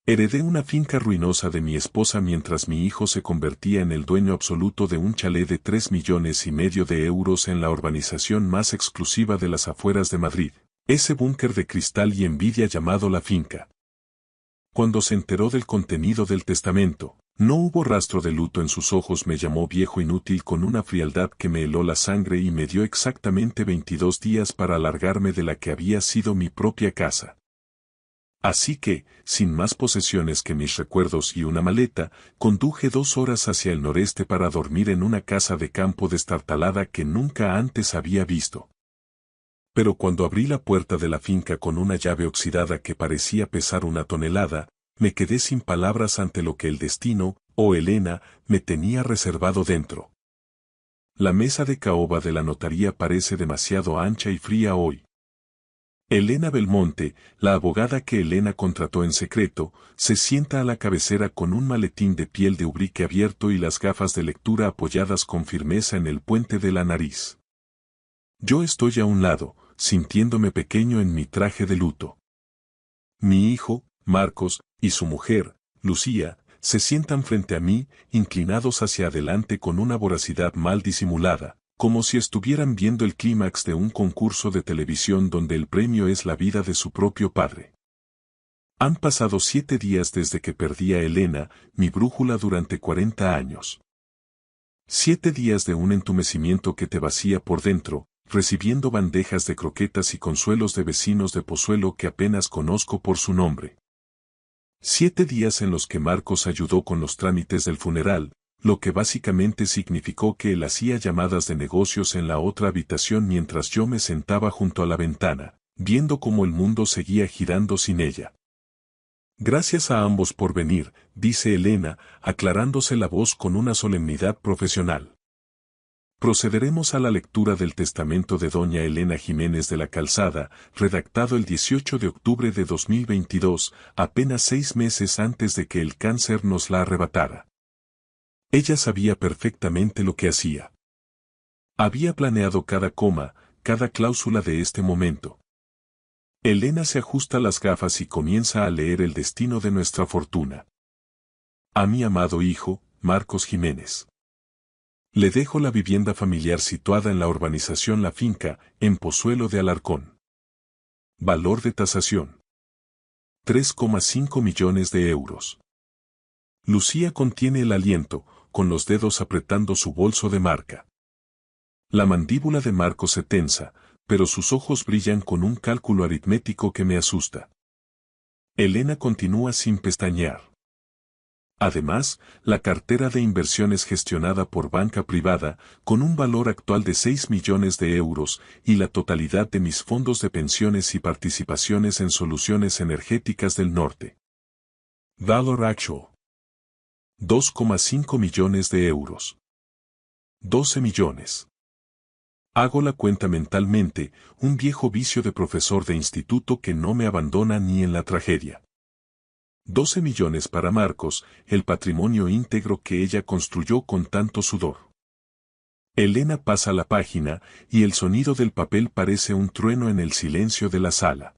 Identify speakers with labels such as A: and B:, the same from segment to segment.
A: Heredé una finca ruinosa de mi esposa mientras mi hijo se convertía en el dueño absoluto de un chalet de 3,5 millones de euros en la urbanización más exclusiva de las afueras de Madrid, ese búnker de cristal y envidia llamado La Finca. Cuando se enteró del contenido del testamento, no hubo rastro de luto en sus ojos. Me llamó viejo inútil con una frialdad que me heló la sangre y me dio exactamente 22 días para alargarme de la que había sido mi propia casa. Así que, sin más posesiones que mis recuerdos y una maleta, conduje 2 horas hacia el noreste para dormir en una casa de campo destartalada que nunca antes había visto. Pero cuando abrí la puerta de la finca con una llave oxidada que parecía pesar 1 tonelada, me quedé sin palabras ante lo que el destino, o Elena, me tenía reservado dentro. La mesa de caoba de la notaría parece demasiado ancha y fría hoy. Elena Belmonte, la abogada que Elena contrató en secreto, se sienta a la cabecera con un maletín de piel de ubrique abierto y las gafas de lectura apoyadas con firmeza en el puente de la nariz. Yo estoy a un lado, sintiéndome pequeño en mi traje de luto. Mi hijo, Marcos, y su mujer, Lucía, se sientan frente a mí, inclinados hacia adelante con una voracidad mal disimulada, como si estuvieran viendo el clímax de un concurso de televisión donde el premio es la vida de su propio padre. Han pasado 7 días desde que perdí a Elena, mi brújula durante 40 años. 7 días de un entumecimiento que te vacía por dentro, recibiendo bandejas de croquetas y consuelos de vecinos de Pozuelo que apenas conozco por su nombre. 7 días en los que Marcos ayudó con los trámites del funeral, lo que básicamente significó que él hacía llamadas de negocios en la otra habitación mientras yo me sentaba junto a la ventana, viendo cómo el mundo seguía girando sin ella. Gracias a ambos por venir, dice Elena, aclarándose la voz con una solemnidad profesional. Procederemos a la lectura del testamento de doña Elena Jiménez de la Calzada, redactado el 18 de octubre de 2022, apenas 6 meses antes de que el cáncer nos la arrebatara. Ella sabía perfectamente lo que hacía. Había planeado cada coma, cada cláusula de este momento. Elena se ajusta las gafas y comienza a leer el destino de nuestra fortuna. A mi amado hijo, Marcos Jiménez. Le dejo la vivienda familiar situada en la urbanización La Finca, en Pozuelo de Alarcón. Valor de tasación: 3,5 millones de euros. Lucía contiene el aliento, con los dedos apretando su bolso de marca. La mandíbula de Marcos se tensa, pero sus ojos brillan con un cálculo aritmético que me asusta. Elena continúa sin pestañear. Además, la cartera de inversiones gestionada por banca privada, con un valor actual de 6 millones de euros, y la totalidad de mis fondos de pensiones y participaciones en soluciones energéticas del norte. Valor actual: 2,5 millones de euros. 12 millones. Hago la cuenta mentalmente, un viejo vicio de profesor de instituto que no me abandona ni en la tragedia. 12 millones para Marcos, el patrimonio íntegro que ella construyó con tanto sudor. Elena pasa la página, y el sonido del papel parece un trueno en el silencio de la sala.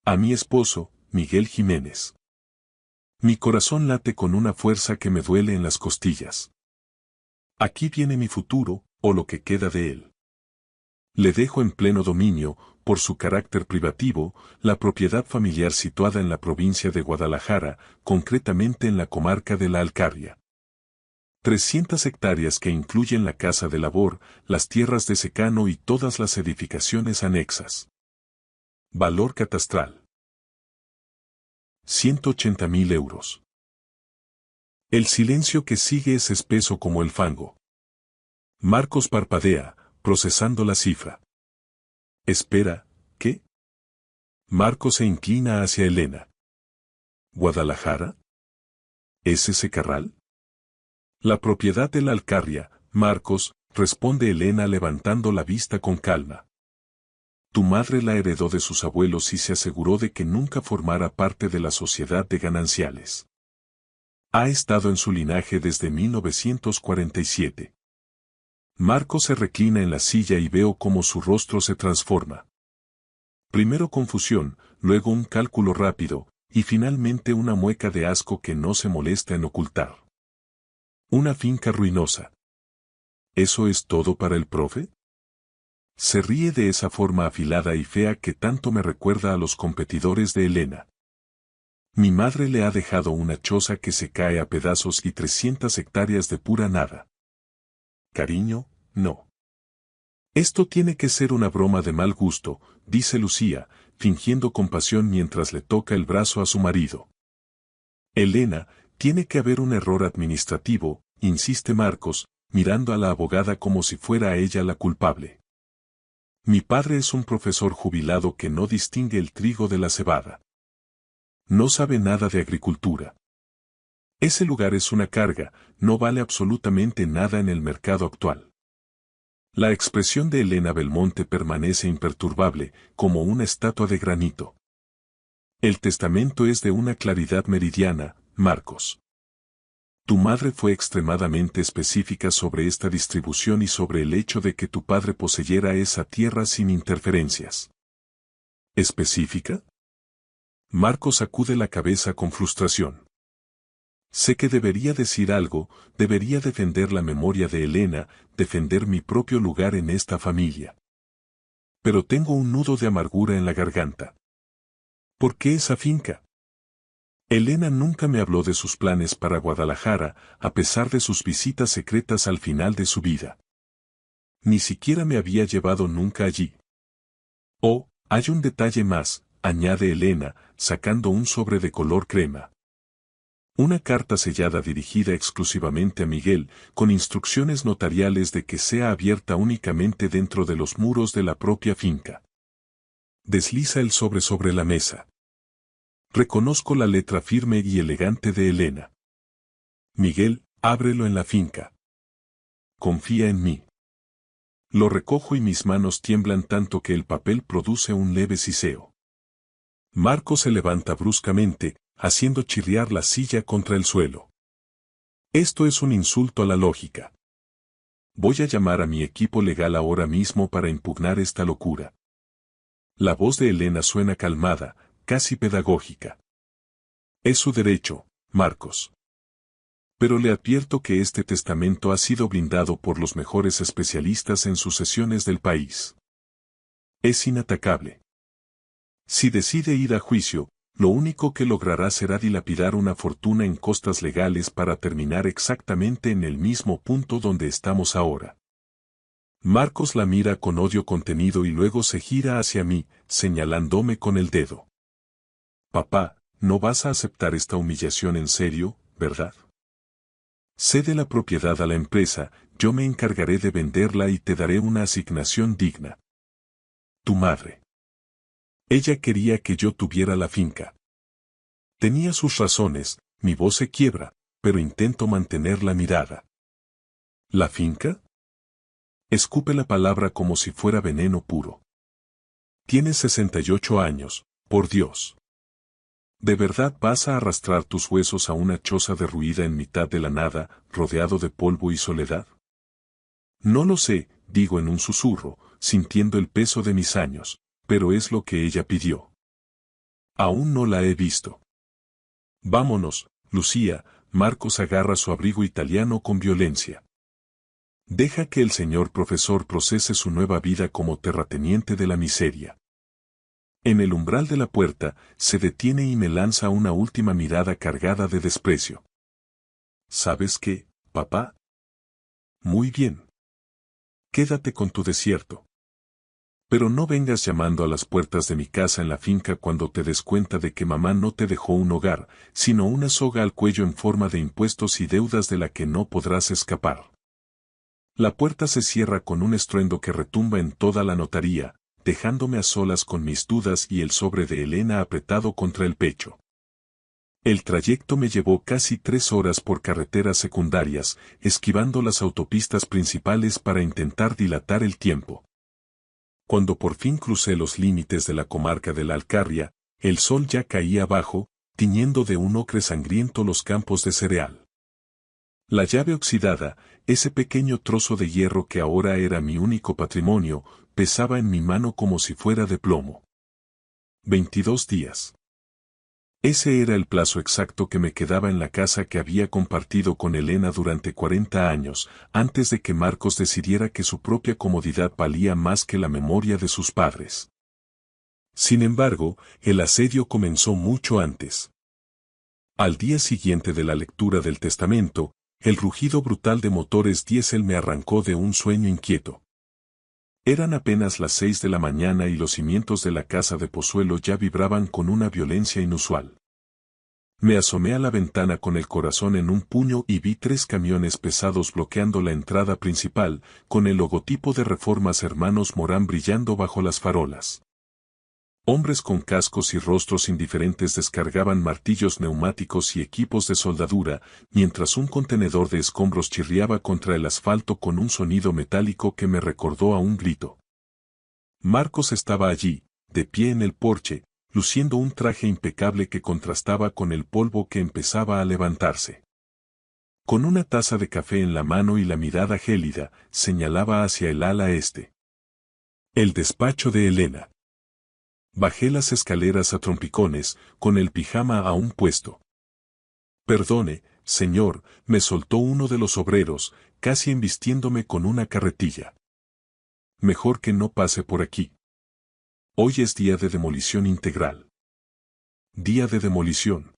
A: A mi esposo, Miguel Jiménez. Mi corazón late con una fuerza que me duele en las costillas. Aquí viene mi futuro, o lo que queda de él. Le dejo en pleno dominio, por su carácter privativo, la propiedad familiar situada en la provincia de Guadalajara, concretamente en la comarca de La Alcarria. 300 hectáreas que incluyen la casa de labor, las tierras de secano y todas las edificaciones anexas. Valor catastral: 180.000 euros. El silencio que sigue es espeso como el fango. Marcos parpadea, procesando la cifra. Espera, ¿qué? Marcos se inclina hacia Elena. ¿Guadalajara? ¿Es ese Carral? La propiedad de La Alcarria, Marcos, responde Elena levantando la vista con calma. Tu madre la heredó de sus abuelos y se aseguró de que nunca formara parte de la sociedad de gananciales. Ha estado en su linaje desde 1947. Marcos se reclina en la silla y veo cómo su rostro se transforma. Primero confusión, luego un cálculo rápido, y finalmente una mueca de asco que no se molesta en ocultar. Una finca ruinosa. ¿Eso es todo para el profe? Se ríe de esa forma afilada y fea que tanto me recuerda a los competidores de Elena. Mi madre le ha dejado una choza que se cae a pedazos y 300 hectáreas de pura nada. Cariño, no. Esto tiene que ser una broma de mal gusto, dice Lucía, fingiendo compasión mientras le toca el brazo a su marido. Elena, tiene que haber un error administrativo, insiste Marcos, mirando a la abogada como si fuera ella la culpable. Mi padre es un profesor jubilado que no distingue el trigo de la cebada. No sabe nada de agricultura. Ese lugar es una carga, no vale absolutamente nada en el mercado actual. La expresión de Elena Belmonte permanece imperturbable, como una estatua de granito. El testamento es de una claridad meridiana, Marcos. Tu madre fue extremadamente específica sobre esta distribución y sobre el hecho de que tu padre poseyera esa tierra sin interferencias. ¿Específica? Marcos sacude la cabeza con frustración. Sé que debería decir algo, debería defender la memoria de Elena, defender mi propio lugar en esta familia. Pero tengo un nudo de amargura en la garganta. ¿Por qué esa finca? Elena nunca me habló de sus planes para Guadalajara, a pesar de sus visitas secretas al final de su vida. Ni siquiera me había llevado nunca allí. Oh, hay un detalle más, añade Elena, sacando un sobre de color crema. Una carta sellada dirigida exclusivamente a Miguel, con instrucciones notariales de que sea abierta únicamente dentro de los muros de la propia finca. Desliza el sobre la mesa. Reconozco la letra firme y elegante de Elena. Miguel, ábrelo en la finca. Confía en mí. Lo recojo y mis manos tiemblan tanto que el papel produce un leve siseo. Marco se levanta bruscamente, haciendo chirriar la silla contra el suelo. Esto es un insulto a la lógica. Voy a llamar a mi equipo legal ahora mismo para impugnar esta locura. La voz de Elena suena calmada, casi pedagógica. Es su derecho, Marcos. Pero le advierto que este testamento ha sido blindado por los mejores especialistas en sucesiones del país. Es inatacable. Si decide ir a juicio, lo único que logrará será dilapidar una fortuna en costas legales para terminar exactamente en el mismo punto donde estamos ahora. Marcos la mira con odio contenido y luego se gira hacia mí, señalándome con el dedo. Papá, no vas a aceptar esta humillación en serio, ¿verdad? Cede la propiedad a la empresa, yo me encargaré de venderla y te daré una asignación digna. Tu madre. Ella quería que yo tuviera la finca. Tenía sus razones, mi voz se quiebra, pero intento mantener la mirada. ¿La finca? Escupe la palabra como si fuera veneno puro. Tienes 68 años, por Dios. ¿De verdad vas a arrastrar tus huesos a una choza derruida en mitad de la nada, rodeado de polvo y soledad? No lo sé, digo en un susurro, sintiendo el peso de mis años, pero es lo que ella pidió. Aún no la he visto. Vámonos, Lucía. Marcos agarra su abrigo italiano con violencia. Deja que el señor profesor procese su nueva vida como terrateniente de la miseria. En el umbral de la puerta, se detiene y me lanza una última mirada cargada de desprecio. ¿Sabes qué, papá? Muy bien. Quédate con tu desierto. Pero no vengas llamando a las puertas de mi casa en la finca cuando te des cuenta de que mamá no te dejó un hogar, sino una soga al cuello en forma de impuestos y deudas de la que no podrás escapar. La puerta se cierra con un estruendo que retumba en toda la notaría, dejándome a solas con mis dudas y el sobre de Elena apretado contra el pecho. El trayecto me llevó casi 3 horas por carreteras secundarias, esquivando las autopistas principales para intentar dilatar el tiempo. Cuando por fin crucé los límites de la comarca de la Alcarria, el sol ya caía abajo, tiñendo de un ocre sangriento los campos de cereal. La llave oxidada, ese pequeño trozo de hierro que ahora era mi único patrimonio, pesaba en mi mano como si fuera de plomo. 22 días. Ese era el plazo exacto que me quedaba en la casa que había compartido con Elena durante 40 años, antes de que Marcos decidiera que su propia comodidad valía más que la memoria de sus padres. Sin embargo, el asedio comenzó mucho antes. Al día siguiente de la lectura del testamento, el rugido brutal de motores diésel me arrancó de un sueño inquieto. Eran apenas las 6 de la mañana y los cimientos de la casa de Pozuelo ya vibraban con una violencia inusual. Me asomé a la ventana con el corazón en un puño y vi 3 camiones pesados bloqueando la entrada principal, con el logotipo de Reformas Hermanos Morán brillando bajo las farolas. Hombres con cascos y rostros indiferentes descargaban martillos neumáticos y equipos de soldadura, mientras un contenedor de escombros chirriaba contra el asfalto con un sonido metálico que me recordó a un grito. Marcos estaba allí, de pie en el porche, luciendo un traje impecable que contrastaba con el polvo que empezaba a levantarse. Con una taza de café en la mano y la mirada gélida, señalaba hacia el ala este. El despacho de Elena. Bajé las escaleras a trompicones, con el pijama aún puesto. Perdone, señor, me soltó uno de los obreros, casi embistiéndome con una carretilla. Mejor que no pase por aquí. Hoy es día de demolición integral. Día de demolición.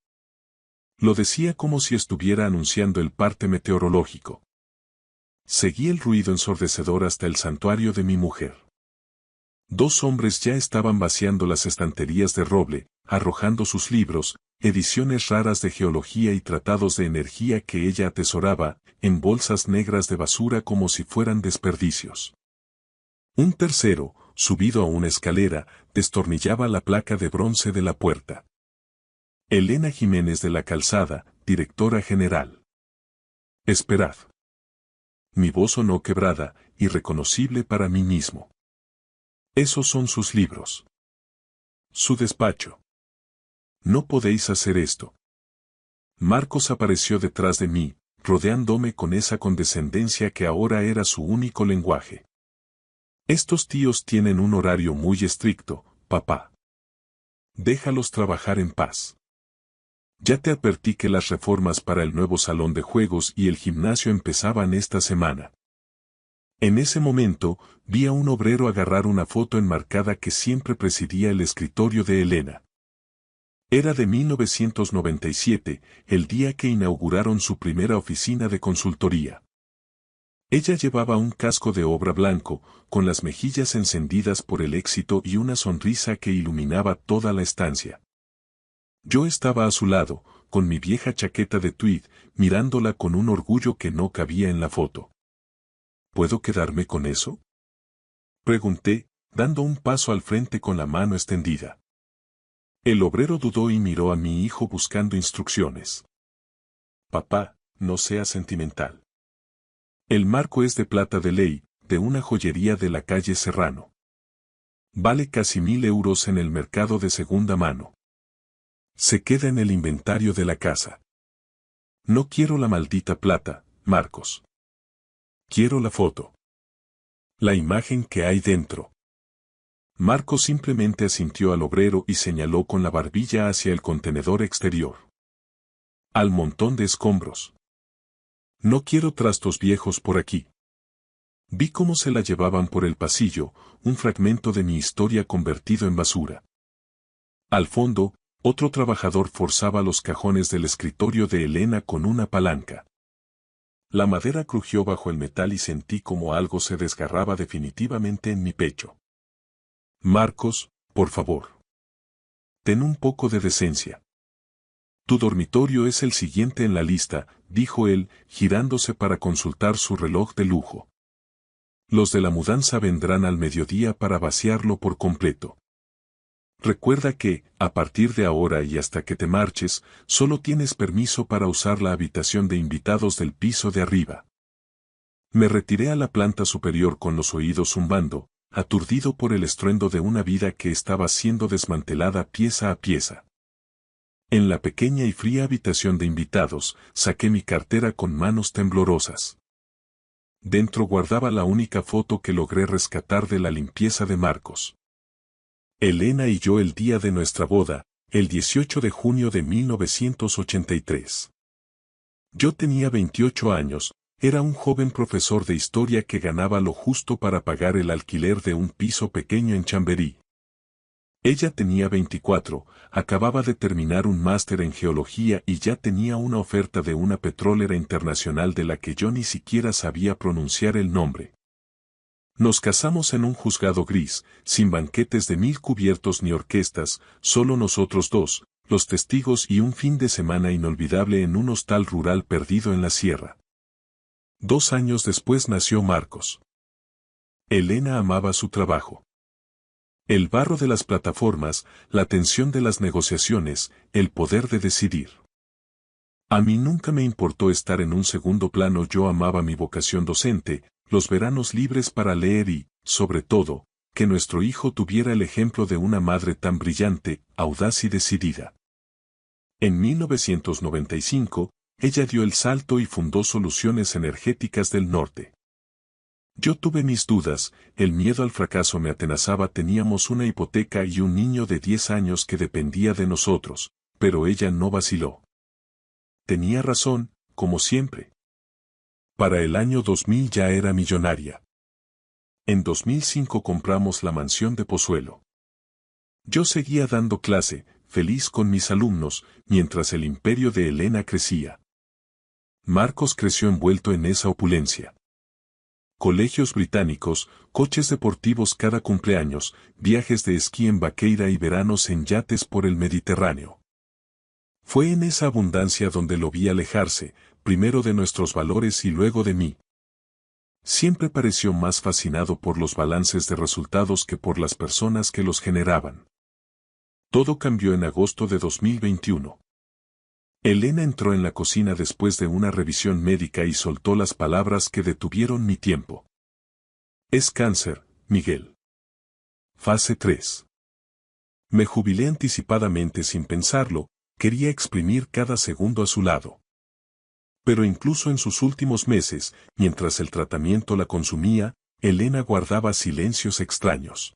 A: Lo decía como si estuviera anunciando el parte meteorológico. Seguí el ruido ensordecedor hasta el santuario de mi mujer. 2 hombres ya estaban vaciando las estanterías de roble, arrojando sus libros, ediciones raras de geología y tratados de energía que ella atesoraba, en bolsas negras de basura como si fueran desperdicios. Un tercero, subido a una escalera, destornillaba la placa de bronce de la puerta. Elena Jiménez de la Calzada, directora general. Esperad. Mi voz sonó quebrada, irreconocible para mí mismo. Esos son sus libros. Su despacho. No podéis hacer esto. Marcos apareció detrás de mí, rodeándome con esa condescendencia que ahora era su único lenguaje. Estos tíos tienen un horario muy estricto, papá. Déjalos trabajar en paz. Ya te advertí que las reformas para el nuevo salón de juegos y el gimnasio empezaban esta semana. En ese momento, vi a un obrero agarrar una foto enmarcada que siempre presidía el escritorio de Elena. Era de 1997, el día que inauguraron su primera oficina de consultoría. Ella llevaba un casco de obra blanco, con las mejillas encendidas por el éxito y una sonrisa que iluminaba toda la estancia. Yo estaba a su lado, con mi vieja chaqueta de tweed, mirándola con un orgullo que no cabía en la foto. ¿Puedo quedarme con eso?, pregunté, dando un paso al frente con la mano extendida. El obrero dudó y miró a mi hijo buscando instrucciones. Papá, no seas sentimental. El marco es de plata de ley, de una joyería de la calle Serrano. Vale casi 1000 euros en el mercado de segunda mano. Se queda en el inventario de la casa. No quiero la maldita plata, Marcos. Quiero la foto. La imagen que hay dentro. Marcos simplemente asintió al obrero y señaló con la barbilla hacia el contenedor exterior. Al montón de escombros. No quiero trastos viejos por aquí. Vi cómo se la llevaban por el pasillo, un fragmento de mi historia convertido en basura. Al fondo, otro trabajador forzaba los cajones del escritorio de Elena con una palanca. La madera crujió bajo el metal y sentí como algo se desgarraba definitivamente en mi pecho. Marcos, por favor. Ten un poco de decencia. Tu dormitorio es el siguiente en la lista, dijo él, girándose para consultar su reloj de lujo. Los de la mudanza vendrán al mediodía para vaciarlo por completo. Recuerda que, a partir de ahora y hasta que te marches, solo tienes permiso para usar la habitación de invitados del piso de arriba. Me retiré a la planta superior con los oídos zumbando, aturdido por el estruendo de una vida que estaba siendo desmantelada pieza a pieza. En la pequeña y fría habitación de invitados, saqué mi cartera con manos temblorosas. Dentro guardaba la única foto que logré rescatar de la limpieza de Marcos. Elena y yo el día de nuestra boda, el 18 de junio de 1983. Yo tenía 28 años, era un joven profesor de historia que ganaba lo justo para pagar el alquiler de un piso pequeño en Chamberí. Ella tenía 24, acababa de terminar un máster en geología y ya tenía una oferta de una petrolera internacional de la que yo ni siquiera sabía pronunciar el nombre. Nos casamos en un juzgado gris, sin banquetes de 1000 cubiertos ni orquestas, solo nosotros dos, los testigos y un fin de semana inolvidable en un hostal rural perdido en la sierra. 2 años después nació Marcos. Elena amaba su trabajo. El barro de las plataformas, la tensión de las negociaciones, el poder de decidir. A mí nunca me importó estar en un segundo plano, yo amaba mi vocación docente, los veranos libres para leer y, sobre todo, que nuestro hijo tuviera el ejemplo de una madre tan brillante, audaz y decidida. En 1995, ella dio el salto y fundó Soluciones Energéticas del Norte. Yo tuve mis dudas, el miedo al fracaso me atenazaba, teníamos una hipoteca y un niño de 10 años que dependía de nosotros, pero ella no vaciló. Tenía razón, como siempre. Para el año 2000 ya era millonaria. En 2005 compramos la mansión de Pozuelo. Yo seguía dando clase, feliz con mis alumnos, mientras el imperio de Elena crecía. Marcos creció envuelto en esa opulencia. Colegios británicos, coches deportivos cada cumpleaños, viajes de esquí en Vaqueira y veranos en yates por el Mediterráneo. Fue en esa abundancia donde lo vi alejarse, primero de nuestros valores y luego de mí. Siempre pareció más fascinado por los balances de resultados que por las personas que los generaban. Todo cambió en agosto de 2021. Elena entró en la cocina después de una revisión médica y soltó las palabras que detuvieron mi tiempo. Es cáncer, Miguel. Fase 3. Me jubilé anticipadamente sin pensarlo, quería exprimir cada segundo a su lado. Pero incluso en sus últimos meses, mientras el tratamiento la consumía, Elena guardaba silencios extraños.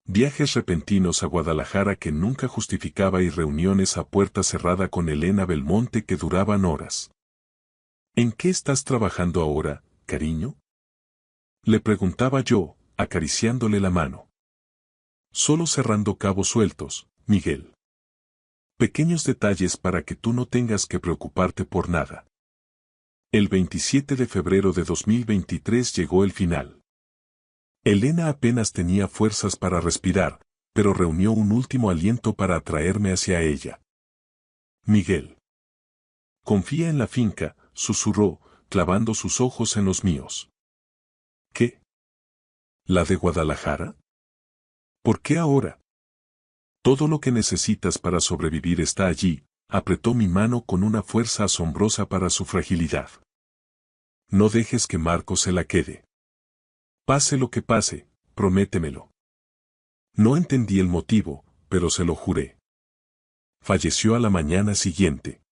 A: Viajes repentinos a Guadalajara que nunca justificaba y reuniones a puerta cerrada con Elena Belmonte que duraban horas. ¿En qué estás trabajando ahora, cariño?, le preguntaba yo, acariciándole la mano. Solo cerrando cabos sueltos, Miguel. Pequeños detalles para que tú no tengas que preocuparte por nada. El 27 de febrero de 2023 llegó el final. Elena apenas tenía fuerzas para respirar, pero reunió un último aliento para atraerme hacia ella. Miguel. Confía en la finca, susurró, clavando sus ojos en los míos. ¿Qué? ¿La de Guadalajara? ¿Por qué ahora? Todo lo que necesitas para sobrevivir está allí, apretó mi mano con una fuerza asombrosa para su fragilidad. No dejes que Marco se la quede. Pase lo que pase, prométemelo. No entendí el motivo, pero se lo juré. Falleció a la mañana siguiente.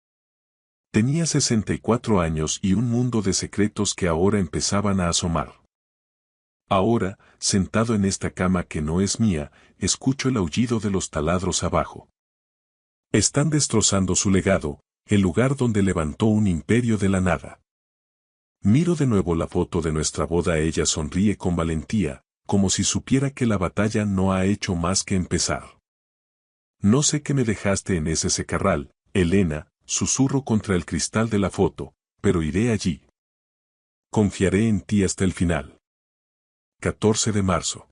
A: Tenía 64 años y un mundo de secretos que ahora empezaban a asomar. Ahora, sentado en esta cama que no es mía, escucho el aullido de los taladros abajo. Están destrozando su legado, el lugar donde levantó un imperio de la nada. Miro de nuevo la foto de nuestra boda, ella sonríe con valentía, como si supiera que la batalla no ha hecho más que empezar. No sé qué me dejaste en ese secarral, Elena, susurro contra el cristal de la foto, pero iré allí. Confiaré en ti hasta el final. 14 de marzo.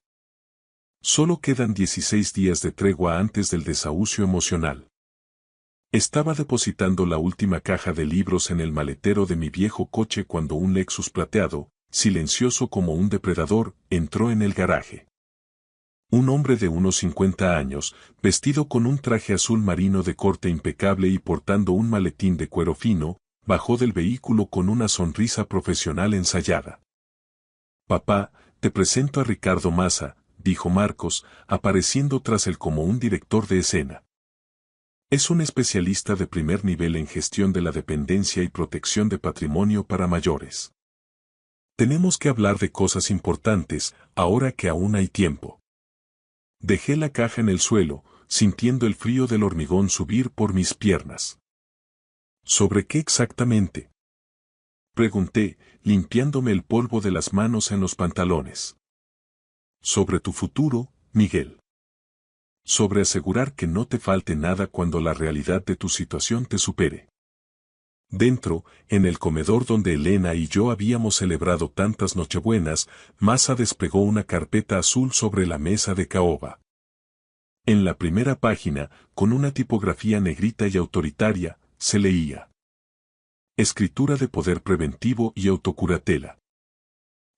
A: Solo quedan 16 días de tregua antes del desahucio emocional. Estaba depositando la última caja de libros en el maletero de mi viejo coche cuando un Lexus plateado, silencioso como un depredador, entró en el garaje. Un hombre de unos 50 años, vestido con un traje azul marino de corte impecable y portando un maletín de cuero fino, bajó del vehículo con una sonrisa profesional ensayada. Papá, te presento a Ricardo Maza, dijo Marcos, apareciendo tras él como un director de escena. Es un especialista de primer nivel en gestión de la dependencia y protección de patrimonio para mayores. Tenemos que hablar de cosas importantes, ahora que aún hay tiempo. Dejé la caja en el suelo, sintiendo el frío del hormigón subir por mis piernas. ¿Sobre qué exactamente?, pregunté, limpiándome el polvo de las manos en los pantalones. Sobre tu futuro, Miguel. Sobre asegurar que no te falte nada cuando la realidad de tu situación te supere. Dentro, en el comedor donde Elena y yo habíamos celebrado tantas nochebuenas, Masa desplegó una carpeta azul sobre la mesa de caoba. En la primera página, con una tipografía negrita y autoritaria, se leía: escritura de poder preventivo y autocuratela.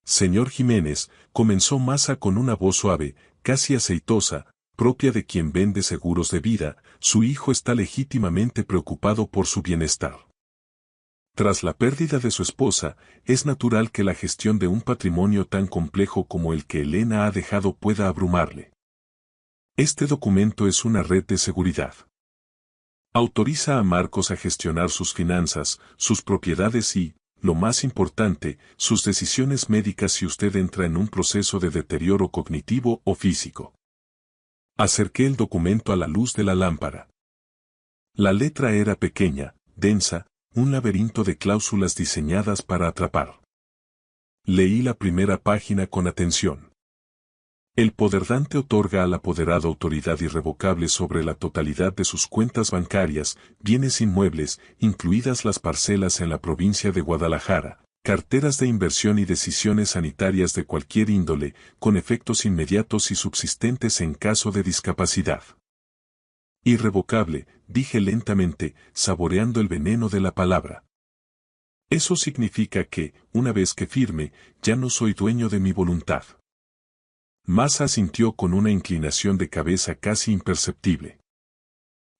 A: Señor Jiménez, comenzó Masa con una voz suave, casi aceitosa, propia de quien vende seguros de vida, su hijo está legítimamente preocupado por su bienestar. Tras la pérdida de su esposa, es natural que la gestión de un patrimonio tan complejo como el que Elena ha dejado pueda abrumarle. Este documento es una red de seguridad. Autoriza a Marcos a gestionar sus finanzas, sus propiedades y, lo más importante, sus decisiones médicas si usted entra en un proceso de deterioro cognitivo o físico. Acerqué el documento a la luz de la lámpara. La letra era pequeña, densa, un laberinto de cláusulas diseñadas para atrapar. Leí la primera página con atención. El poderdante otorga al apoderado autoridad irrevocable sobre la totalidad de sus cuentas bancarias, bienes inmuebles, incluidas las parcelas en la provincia de Guadalajara, carteras de inversión y decisiones sanitarias de cualquier índole, con efectos inmediatos y subsistentes en caso de discapacidad. Irrevocable, dije lentamente, saboreando el veneno de la palabra. Eso significa que, una vez que firme, ya no soy dueño de mi voluntad. Masa asintió con una inclinación de cabeza casi imperceptible.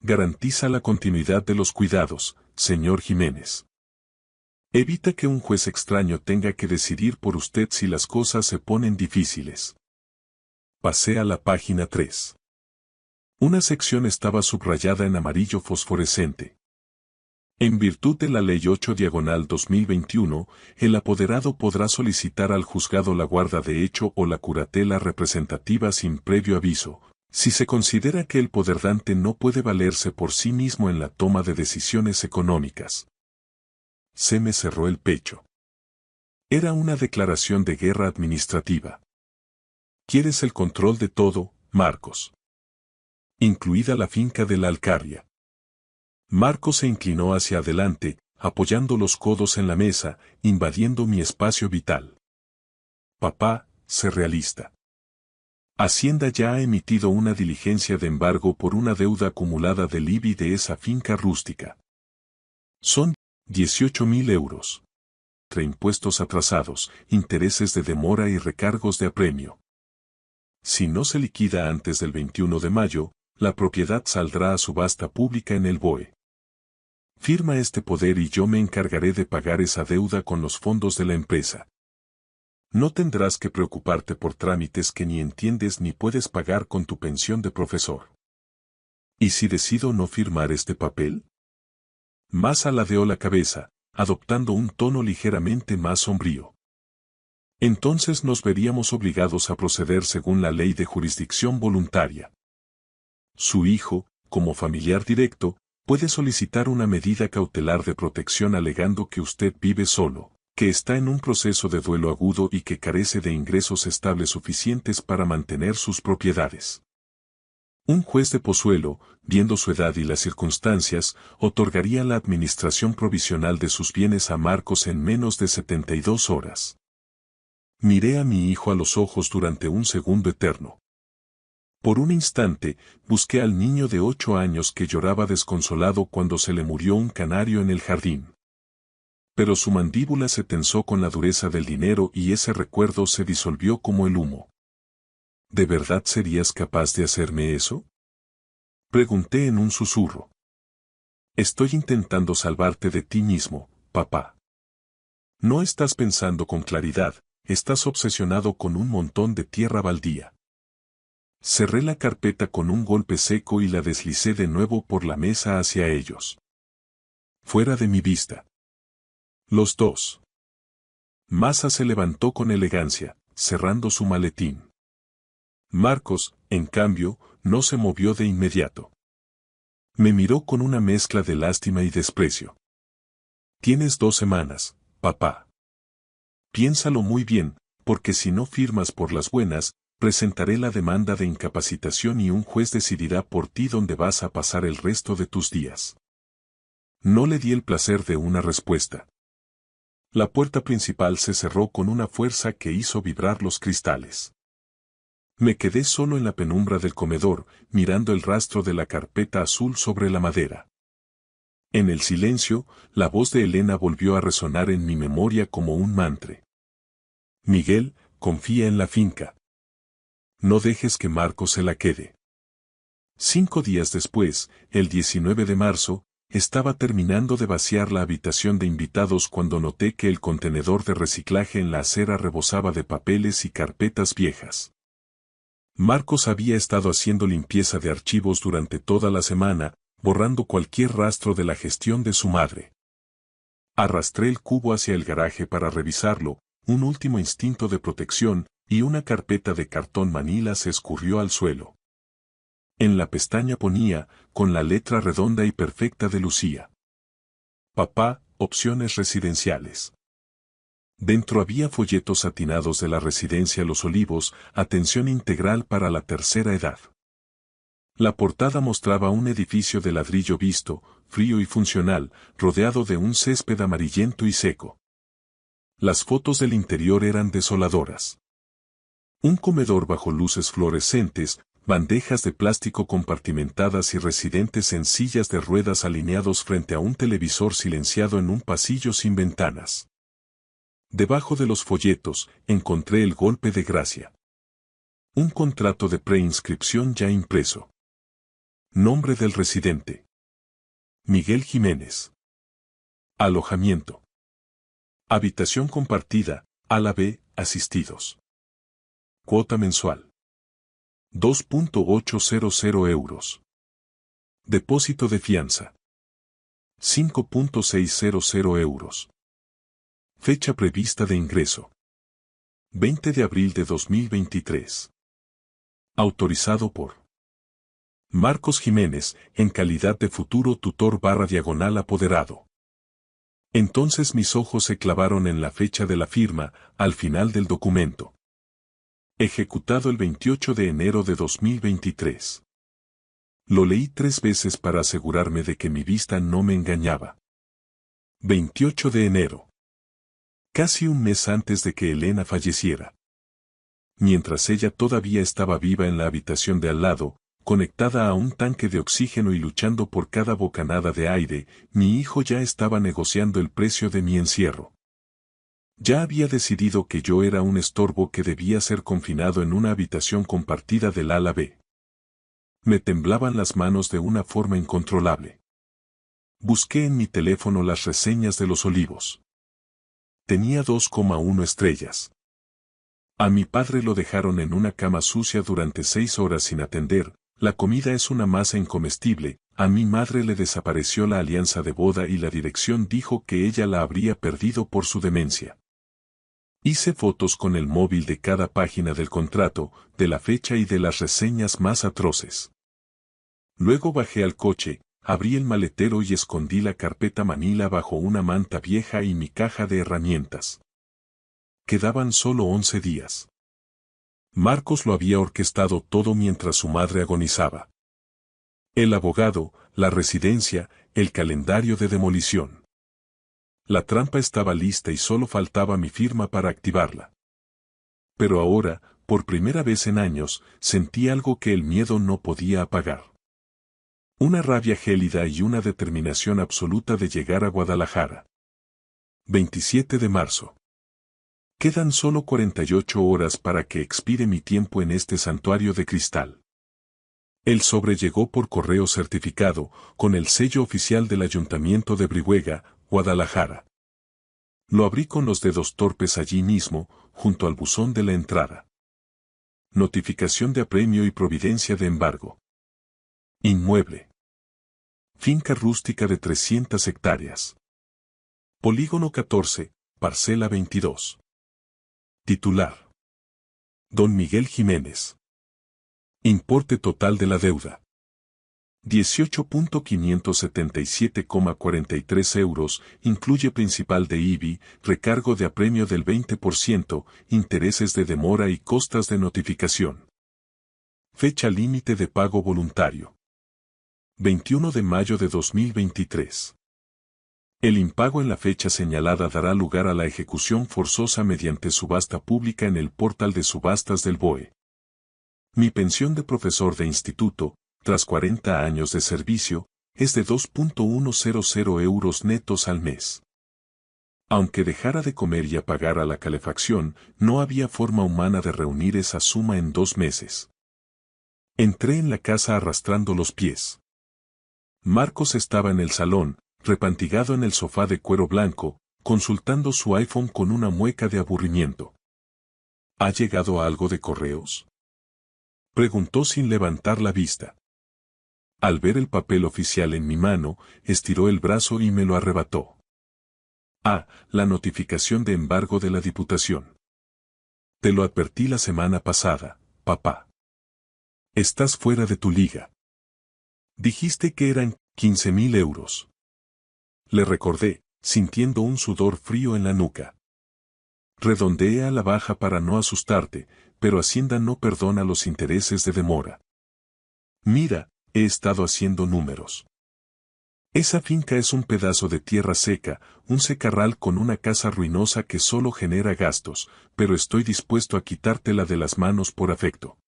A: Garantiza la continuidad de los cuidados, señor Jiménez. Evita que un juez extraño tenga que decidir por usted si las cosas se ponen difíciles. Pasé a la página 3. Una sección estaba subrayada en amarillo fosforescente. En virtud de la Ley 8/2021, el apoderado podrá solicitar al juzgado la guarda de hecho o la curatela representativa sin previo aviso, si se considera que el poderdante no puede valerse por sí mismo en la toma de decisiones económicas. Se me cerró el pecho. Era una declaración de guerra administrativa. ¿Quieres el control de todo, Marcos? Incluida la finca de la Alcarria. Marcos se inclinó hacia adelante, apoyando los codos en la mesa, invadiendo mi espacio vital. Papá, sé realista. Hacienda ya ha emitido una diligencia de embargo por una deuda acumulada del IBI de esa finca rústica. Son 18.000 euros. Entre impuestos atrasados, intereses de demora y recargos de apremio. Si no se liquida antes del 21 de mayo, la propiedad saldrá a subasta pública en el BOE. Firma este poder y yo me encargaré de pagar esa deuda con los fondos de la empresa. No tendrás que preocuparte por trámites que ni entiendes ni puedes pagar con tu pensión de profesor. ¿Y si decido no firmar este papel? Masa ladeó la cabeza, adoptando un tono ligeramente más sombrío. Entonces nos veríamos obligados a proceder según la ley de jurisdicción voluntaria. Su hijo, como familiar directo, puede solicitar una medida cautelar de protección alegando que usted vive solo, que está en un proceso de duelo agudo y que carece de ingresos estables suficientes para mantener sus propiedades. Un juez de Pozuelo, viendo su edad y las circunstancias, otorgaría la administración provisional de sus bienes a Marcos en menos de 72 horas. Miré a mi hijo a los ojos durante un segundo eterno. Por un instante, busqué al niño de 8 años que lloraba desconsolado cuando se le murió un canario en el jardín. Pero su mandíbula se tensó con la dureza del dinero y ese recuerdo se disolvió como el humo. ¿De verdad serías capaz de hacerme eso?, pregunté en un susurro. Estoy intentando salvarte de ti mismo, papá. No estás pensando con claridad, estás obsesionado con un montón de tierra baldía. Cerré la carpeta con un golpe seco y la deslicé de nuevo por la mesa hacia ellos. Fuera de mi vista. Los dos. Masa se levantó con elegancia, cerrando su maletín. Marcos, En cambio, no se movió de inmediato. Me miró con una mezcla de lástima y desprecio. Tienes 2 semanas, papá. Piénsalo muy bien, porque si no firmas por las buenas, presentaré la demanda de incapacitación y un juez decidirá por ti dónde vas a pasar el resto de tus días. No le di el placer de una respuesta. La puerta principal se cerró con una fuerza que hizo vibrar los cristales. Me quedé solo en la penumbra del comedor, mirando el rastro de la carpeta azul sobre la madera. En el silencio, la voz de Elena volvió a resonar en mi memoria como un mantra. Miguel, confía en la finca. No dejes que Marcos se la quede. 5 días después, el 19 de marzo, estaba terminando de vaciar la habitación de invitados cuando noté que el contenedor de reciclaje en la acera rebosaba de papeles y carpetas viejas. Marcos había estado haciendo limpieza de archivos durante toda la semana, borrando cualquier rastro de la gestión de su madre. Arrastré el cubo hacia el garaje para revisarlo, un último instinto de protección, y una carpeta de cartón manila se escurrió al suelo. En la pestaña ponía, con la letra redonda y perfecta de Lucía: Papá, opciones residenciales. Dentro había folletos satinados de la residencia Los Olivos, atención integral para la tercera edad. La portada mostraba un edificio de ladrillo visto, frío y funcional, rodeado de un césped amarillento y seco. Las fotos del interior eran desoladoras. Un comedor bajo luces fluorescentes, bandejas de plástico compartimentadas y residentes en sillas de ruedas alineados frente a un televisor silenciado en un pasillo sin ventanas. Debajo de los folletos, encontré el golpe de gracia. Un contrato de preinscripción ya impreso. Nombre del residente: Miguel Jiménez. Alojamiento: habitación compartida, ala B, asistidos. Cuota mensual: 2.800 euros. Depósito de fianza: 5.600 euros. Fecha prevista de ingreso: 20 de abril de 2023. Autorizado por Marcos Jiménez, en calidad de futuro tutor / apoderado. Entonces mis ojos se clavaron en la fecha de la firma, al final del documento. Ejecutado el 28 de enero de 2023. Lo leí 3 veces para asegurarme de que mi vista no me engañaba. 28 de enero. Casi un mes antes de que Elena falleciera. Mientras ella todavía estaba viva en la habitación de al lado, conectada a un tanque de oxígeno y luchando por cada bocanada de aire, mi hijo ya estaba negociando el precio de mi encierro. Ya había decidido que yo era un estorbo que debía ser confinado en una habitación compartida del ala B. Me temblaban las manos de una forma incontrolable. Busqué en mi teléfono las reseñas de Los Olivos. Tenía 2,1 estrellas. A mi padre lo dejaron en una cama sucia durante 6 horas sin atender, la comida es una masa incomestible, a mi madre le desapareció la alianza de boda y la dirección dijo que ella la habría perdido por su demencia. Hice fotos con el móvil de cada página del contrato, de la fecha y de las reseñas más atroces. Luego bajé al coche, abrí el maletero y escondí la carpeta manila bajo una manta vieja y mi caja de herramientas. Quedaban solo 11 días. Marcos lo había orquestado todo mientras su madre agonizaba. El abogado, la residencia, el calendario de demolición. La trampa estaba lista y solo faltaba mi firma para activarla. Pero ahora, por primera vez en años, sentí algo que el miedo no podía apagar. Una rabia gélida y una determinación absoluta de llegar a Guadalajara. 27 de marzo. Quedan solo 48 horas para que expire mi tiempo en este santuario de cristal. El sobre llegó por correo certificado, con el sello oficial del Ayuntamiento de Brihuega, Guadalajara. Lo abrí con los dedos torpes allí mismo, junto al buzón de la entrada. Notificación de apremio y providencia de embargo. Inmueble. Finca rústica de 300 hectáreas. Polígono 14, parcela 22. Titular: Don Miguel Jiménez. Importe total de la deuda. 18.577,43 euros, incluye principal de IBI, recargo de apremio del 20%, intereses de demora y costas de notificación. Fecha límite de pago voluntario. 21 de mayo de 2023. El impago en la fecha señalada dará lugar a la ejecución forzosa mediante subasta pública en el portal de subastas del BOE. Mi pensión de profesor de instituto, tras 40 años de servicio, es de 2.100 euros netos al mes. Aunque dejara de comer y apagara la calefacción, no había forma humana de reunir esa suma en 2 meses. Entré en la casa arrastrando los pies. Marcos estaba en el salón, repantigado en el sofá de cuero blanco, consultando su iPhone con una mueca de aburrimiento. ¿Ha llegado algo de correos?, preguntó sin levantar la vista. Al ver el papel oficial en mi mano, estiró el brazo y me lo arrebató. Ah, la notificación de embargo de la Diputación. Te lo advertí la semana pasada, papá. Estás fuera de tu liga. Dijiste que eran 15.000 euros. Le recordé, sintiendo un sudor frío en la nuca. Redondeé a la baja para no asustarte, pero Hacienda no perdona los intereses de demora. Mira, he estado haciendo números. Esa finca es un pedazo de tierra seca, un secarral con una casa ruinosa que solo genera gastos, pero estoy dispuesto a quitártela de las manos por afecto.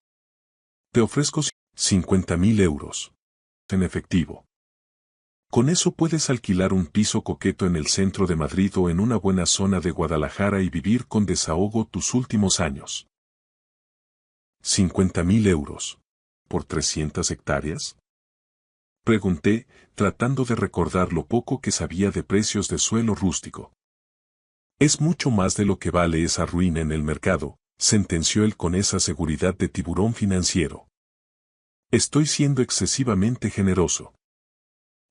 A: Te ofrezco 50.000 euros. En efectivo. Con eso puedes alquilar un piso coqueto en el centro de Madrid o en una buena zona de Guadalajara y vivir con desahogo tus últimos años. 50.000 euros. ¿Por 300 hectáreas? Pregunté, tratando de recordar lo poco que sabía de precios de suelo rústico. Es mucho más de lo que vale esa ruina en el mercado, sentenció él con esa seguridad de tiburón financiero. Estoy siendo excesivamente generoso.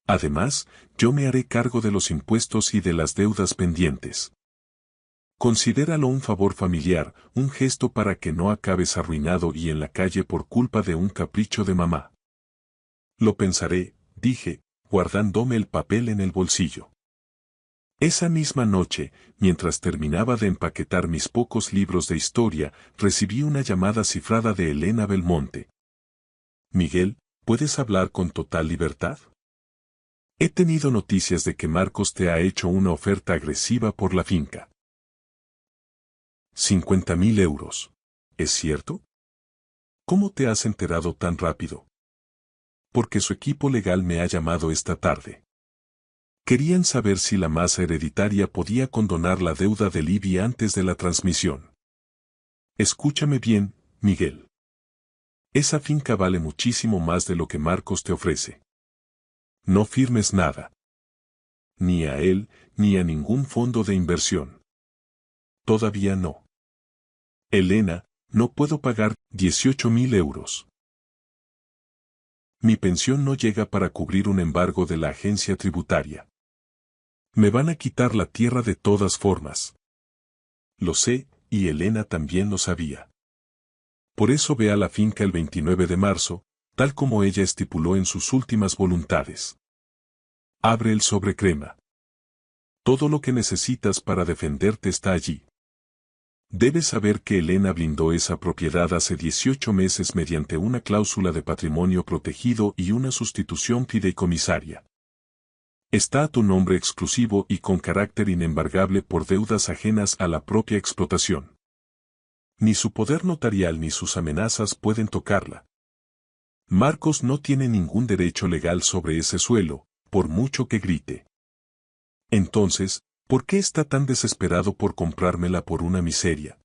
A: Además, yo me haré cargo de los impuestos y de las deudas pendientes. Considéralo un favor familiar, un gesto para que no acabes arruinado y en la calle por culpa de un capricho de mamá. Lo pensaré, dije, guardándome el papel en el bolsillo. Esa misma noche, mientras terminaba de empaquetar mis pocos libros de historia, recibí una llamada cifrada de Elena Belmonte. Miguel, ¿puedes hablar con total libertad? He tenido noticias de que Marcos te ha hecho una oferta agresiva por la finca. 50.000 euros. ¿Es cierto? ¿Cómo te has enterado tan rápido? Porque su equipo legal me ha llamado esta tarde. Querían saber si la masa hereditaria podía condonar la deuda del IBI antes de la transmisión. Escúchame bien, Miguel. Esa finca vale muchísimo más de lo que Marcos te ofrece. No firmes nada. Ni a él, ni a ningún fondo de inversión. Todavía no. Elena, no puedo pagar 18.000 euros. Mi pensión no llega para cubrir un embargo de la agencia tributaria. Me van a quitar la tierra de todas formas. Lo sé, y Elena también lo sabía. Por eso ve a la finca el 29 de marzo, tal como ella estipuló en sus últimas voluntades. Abre el sobre crema. Todo lo que necesitas para defenderte está allí. Debes saber que Elena blindó esa propiedad hace 18 meses mediante una cláusula de patrimonio protegido y una sustitución fideicomisaria. Está a tu nombre exclusivo y con carácter inembargable por deudas ajenas a la propia explotación. Ni su poder notarial ni sus amenazas pueden tocarla. Marcos no tiene ningún derecho legal sobre ese suelo, por mucho que grite. Entonces, ¿por qué está tan desesperado por comprármela por una miseria?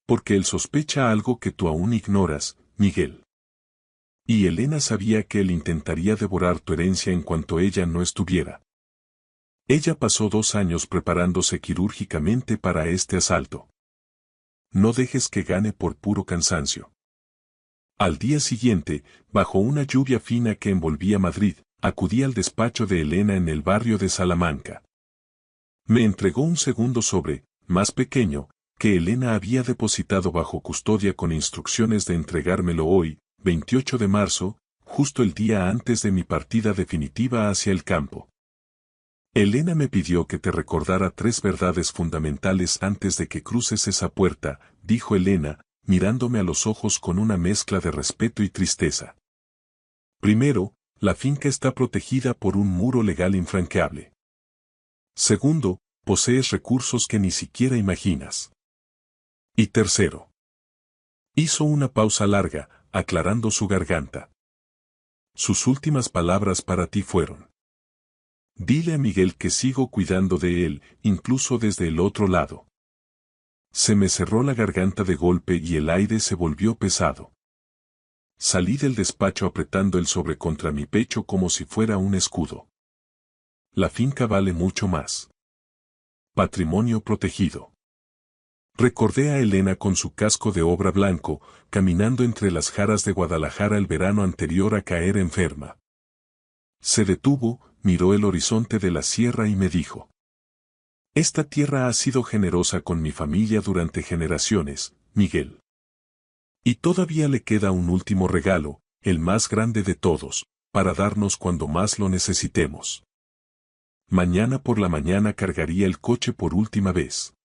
A: Porque él sospecha algo que tú aún ignoras, Miguel. Y Elena sabía que él intentaría devorar tu herencia en cuanto ella no estuviera. Ella pasó 2 años preparándose quirúrgicamente para este asalto. No dejes que gane por puro cansancio. Al día siguiente, bajo una lluvia fina que envolvía Madrid, acudí al despacho de Elena en el barrio de Salamanca. Me entregó un segundo sobre, más pequeño, que Elena había depositado bajo custodia con instrucciones de entregármelo hoy, 28 de marzo, justo el día antes de mi partida definitiva hacia el campo. Elena me pidió que te recordara 3 verdades fundamentales antes de que cruces esa puerta, dijo Elena, mirándome a los ojos con una mezcla de respeto y tristeza. Primero, la finca está protegida por un muro legal infranqueable. Segundo, posees recursos que ni siquiera imaginas. Y tercero. Hizo una pausa larga, aclarando su garganta. Sus últimas palabras para ti fueron: dile a Miguel que sigo cuidando de él, incluso desde el otro lado. Se me cerró la garganta de golpe y el aire se volvió pesado. Salí del despacho apretando el sobre contra mi pecho como si fuera un escudo. La finca vale mucho más. Patrimonio protegido. Recordé a Elena con su casco de obra blanco, caminando entre las jaras de Guadalajara el verano anterior a caer enferma. Se detuvo, miró el horizonte de la sierra y me dijo: esta tierra ha sido generosa con mi familia durante generaciones, Miguel. Y todavía le queda un último regalo, el más grande de todos, para darnos cuando más lo necesitemos. Mañana por la mañana cargaría el coche por última vez.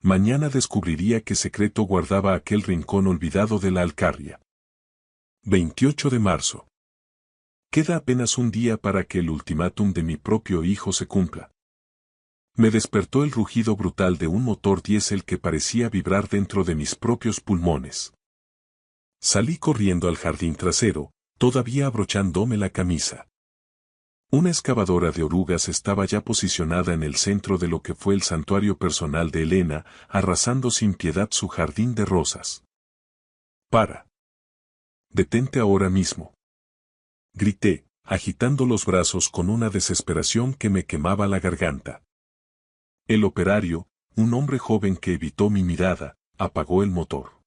A: Mañana descubriría qué secreto guardaba aquel rincón olvidado de la Alcarria. 28 de marzo. Queda apenas un día para que el ultimátum de mi propio hijo se cumpla. Me despertó el rugido brutal de un motor diésel que parecía vibrar dentro de mis propios pulmones. Salí corriendo al jardín trasero, todavía abrochándome la camisa. Una excavadora de orugas estaba ya posicionada en el centro de lo que fue el santuario personal de Elena, arrasando sin piedad su jardín de rosas. ¡Para! ¡Detente ahora mismo!, grité, agitando los brazos con una desesperación que me quemaba la garganta. El operario, un hombre joven que evitó mi mirada, apagó el motor.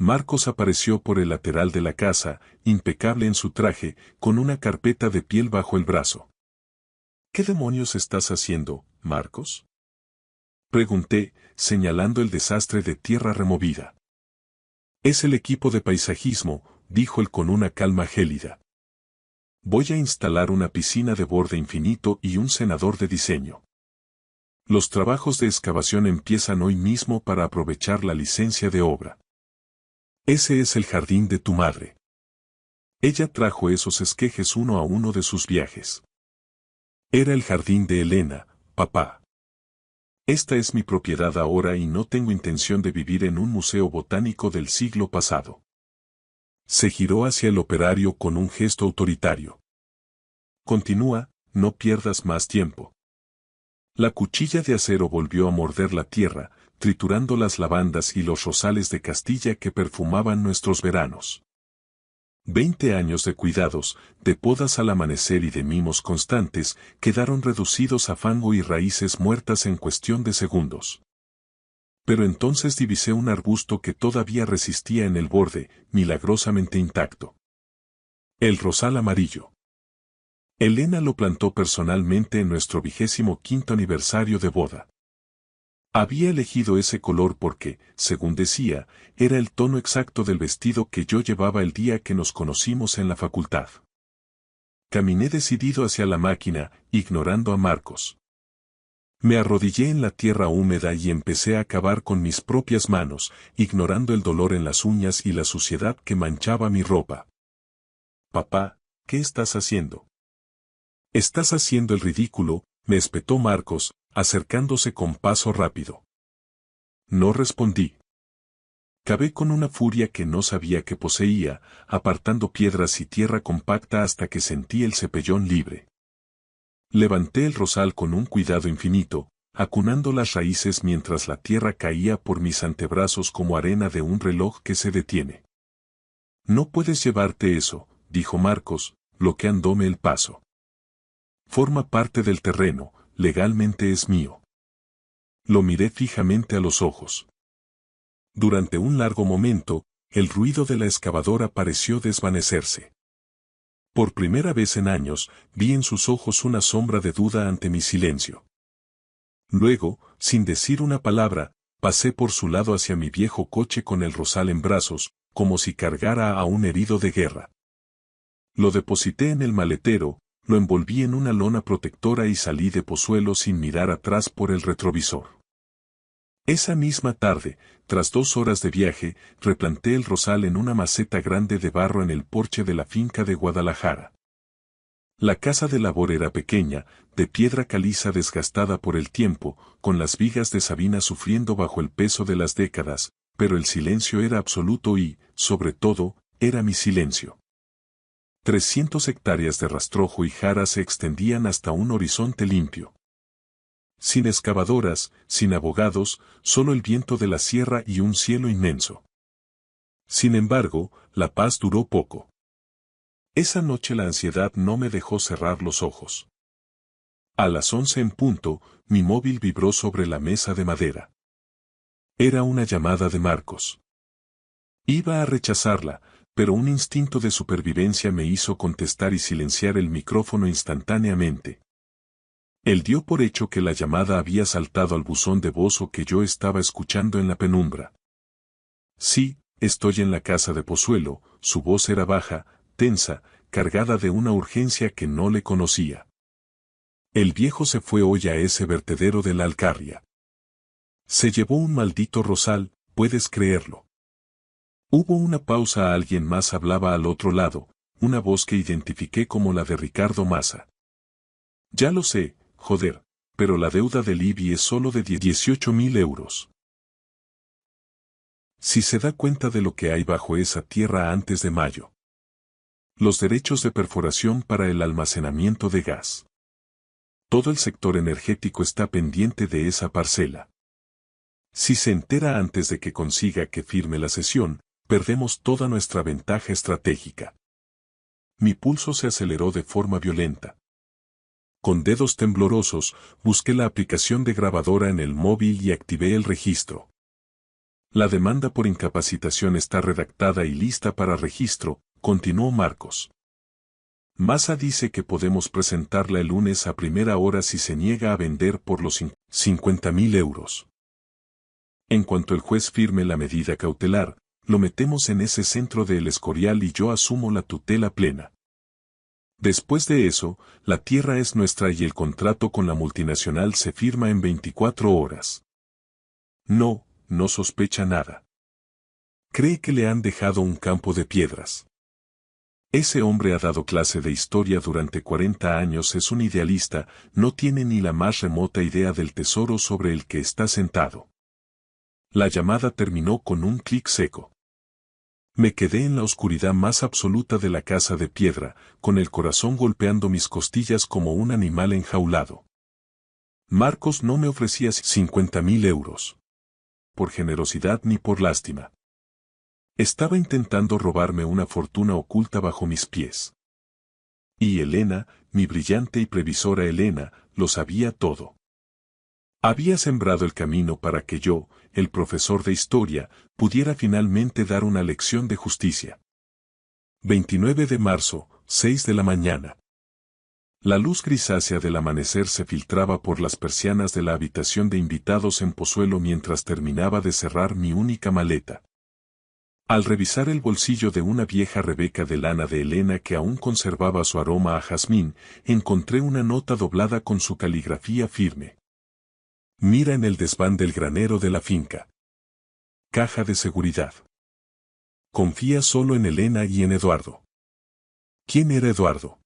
A: Marcos apareció por el lateral de la casa, impecable en su traje, con una carpeta de piel bajo el brazo. ¿Qué demonios estás haciendo, Marcos?, pregunté, señalando el desastre de tierra removida. Es el equipo de paisajismo, dijo él con una calma gélida. Voy a instalar una piscina de borde infinito y un cenador de diseño. Los trabajos de excavación empiezan hoy mismo para aprovechar la licencia de obra. Ese es el jardín de tu madre. Ella trajo esos esquejes uno a uno de sus viajes. Era el jardín de Elena, papá. Esta es mi propiedad ahora y no tengo intención de vivir en un museo botánico del siglo pasado. Se giró hacia el operario con un gesto autoritario. Continúa, no pierdas más tiempo. La cuchilla de acero volvió a morder la tierra, triturando las lavandas y los rosales de Castilla que perfumaban nuestros veranos. 20 años de cuidados, de podas al amanecer y de mimos constantes, quedaron reducidos a fango y raíces muertas en cuestión de segundos. Pero entonces divisé un arbusto que todavía resistía en el borde, milagrosamente intacto. El rosal amarillo. Elena lo plantó personalmente en nuestro 25º aniversario de boda. Había elegido ese color porque, según decía, era el tono exacto del vestido que yo llevaba el día que nos conocimos en la facultad. Caminé decidido hacia la máquina, ignorando a Marcos. Me arrodillé en la tierra húmeda y empecé a cavar con mis propias manos, ignorando el dolor en las uñas y la suciedad que manchaba mi ropa. Papá, ¿qué estás haciendo? Estás haciendo el ridículo, me espetó Marcos, acercándose con paso rápido. No respondí. Cavé con una furia que no sabía que poseía, apartando piedras y tierra compacta hasta que sentí el cepellón libre. Levanté el rosal con un cuidado infinito, acunando las raíces mientras la tierra caía por mis antebrazos como arena de un reloj que se detiene. No puedes llevarte eso, dijo Marcos, bloqueándome el paso. Forma parte del terreno, legalmente es mío. Lo miré fijamente a los ojos. Durante un largo momento, el ruido de la excavadora pareció desvanecerse. Por primera vez en años, vi en sus ojos una sombra de duda ante mi silencio. Luego, sin decir una palabra, pasé por su lado hacia mi viejo coche con el rosal en brazos, como si cargara a un herido de guerra. Lo deposité en el maletero, lo envolví en una lona protectora y salí de Pozuelo sin mirar atrás por el retrovisor. Esa misma tarde, tras 2 horas de viaje, replanté el rosal en una maceta grande de barro en el porche de la finca de Guadalajara. La casa de labor era pequeña, de piedra caliza desgastada por el tiempo, con las vigas de Sabina sufriendo bajo el peso de las décadas, pero el silencio era absoluto y, sobre todo, era mi silencio. 300 hectáreas de rastrojo y jara se extendían hasta un horizonte limpio. Sin excavadoras, sin abogados, solo el viento de la sierra y un cielo inmenso. Sin embargo, la paz duró poco. Esa noche la ansiedad no me dejó cerrar los ojos. A las 11 en punto, mi móvil vibró sobre la mesa de madera. Era una llamada de Marcos. Iba a rechazarla, pero un instinto de supervivencia me hizo contestar y silenciar el micrófono instantáneamente. Él dio por hecho que la llamada había saltado al buzón de voz o que yo estaba escuchando en la penumbra. Sí, estoy en la casa de Pozuelo. Su voz era baja, tensa, cargada de una urgencia que no le conocía. El viejo se fue hoy a ese vertedero de la Alcarria. Se llevó un maldito rosal, ¿puedes creerlo? Hubo una pausa. Alguien más hablaba al otro lado, una voz que identifiqué como la de Ricardo Massa. Ya lo sé, joder, pero la deuda del IBI es solo de 18.000 euros. Si se da cuenta de lo que hay bajo esa tierra antes de mayo. Los derechos de perforación para el almacenamiento de gas. Todo el sector energético está pendiente de esa parcela. Si se entera antes de que consiga que firme la cesión, perdemos toda nuestra ventaja estratégica. Mi pulso se aceleró de forma violenta. Con dedos temblorosos, busqué la aplicación de grabadora en el móvil y activé el registro. La demanda por incapacitación está redactada y lista para registro, continuó Marcos. Massa dice que podemos presentarla el lunes a primera hora si se niega a vender por los 50.000 euros. En cuanto el juez firme la medida cautelar, lo metemos en ese centro de El Escorial y yo asumo la tutela plena. Después de eso, la tierra es nuestra y el contrato con la multinacional se firma en 24 horas. No sospecha nada. Cree que le han dejado un campo de piedras. Ese hombre ha dado clase de historia durante 40 años, es un idealista, no tiene ni la más remota idea del tesoro sobre el que está sentado. La llamada terminó con un clic seco. Me quedé en la oscuridad más absoluta de la casa de piedra, con el corazón golpeando mis costillas como un animal enjaulado. Marcos no me ofrecía 50.000 euros. Por generosidad ni por lástima. Estaba intentando robarme una fortuna oculta bajo mis pies. Y Elena, mi brillante y previsora Elena, lo sabía todo. Había sembrado el camino para que yo, el profesor de historia, pudiera finalmente dar una lección de justicia. 29 de marzo, 6 de la mañana. La luz grisácea del amanecer se filtraba por las persianas de la habitación de invitados en Pozuelo mientras terminaba de cerrar mi única maleta. Al revisar el bolsillo de una vieja rebeca de lana de Elena que aún conservaba su aroma a jazmín, encontré una nota doblada con su caligrafía firme. Mira en el desván del granero de la finca. Caja de seguridad. Confía solo en Elena y en Eduardo. ¿Quién era Eduardo?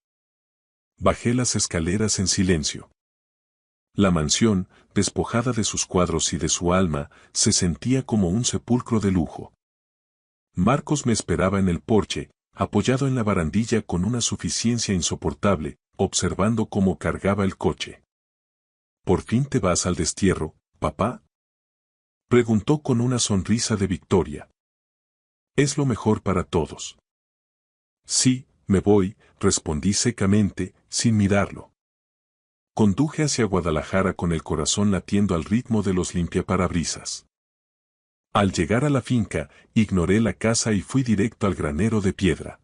A: Bajé las escaleras en silencio. La mansión, despojada de sus cuadros y de su alma, se sentía como un sepulcro de lujo. Marcos me esperaba en el porche, apoyado en la barandilla con una suficiencia insoportable, observando cómo cargaba el coche. ¿Por fin te vas al destierro, papá? Preguntó con una sonrisa de victoria. Es lo mejor para todos. Sí, me voy, respondí secamente, sin mirarlo. Conduje hacia Guadalajara con el corazón latiendo al ritmo de los limpiaparabrisas. Al llegar a la finca, ignoré la casa y fui directo al granero de piedra.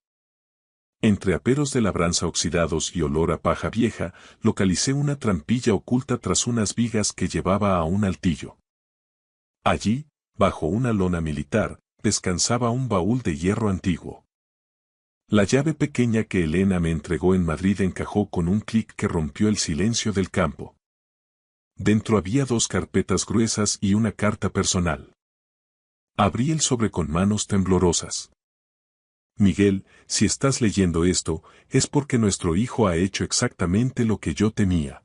A: Entre aperos de labranza oxidados y olor a paja vieja, localicé una trampilla oculta tras unas vigas que llevaba a un altillo. Allí, bajo una lona militar, descansaba un baúl de hierro antiguo. La llave pequeña que Elena me entregó en Madrid encajó con un clic que rompió el silencio del campo. Dentro había 2 carpetas gruesas y una carta personal. Abrí el sobre con manos temblorosas. Miguel, si estás leyendo esto, es porque nuestro hijo ha hecho exactamente lo que yo temía.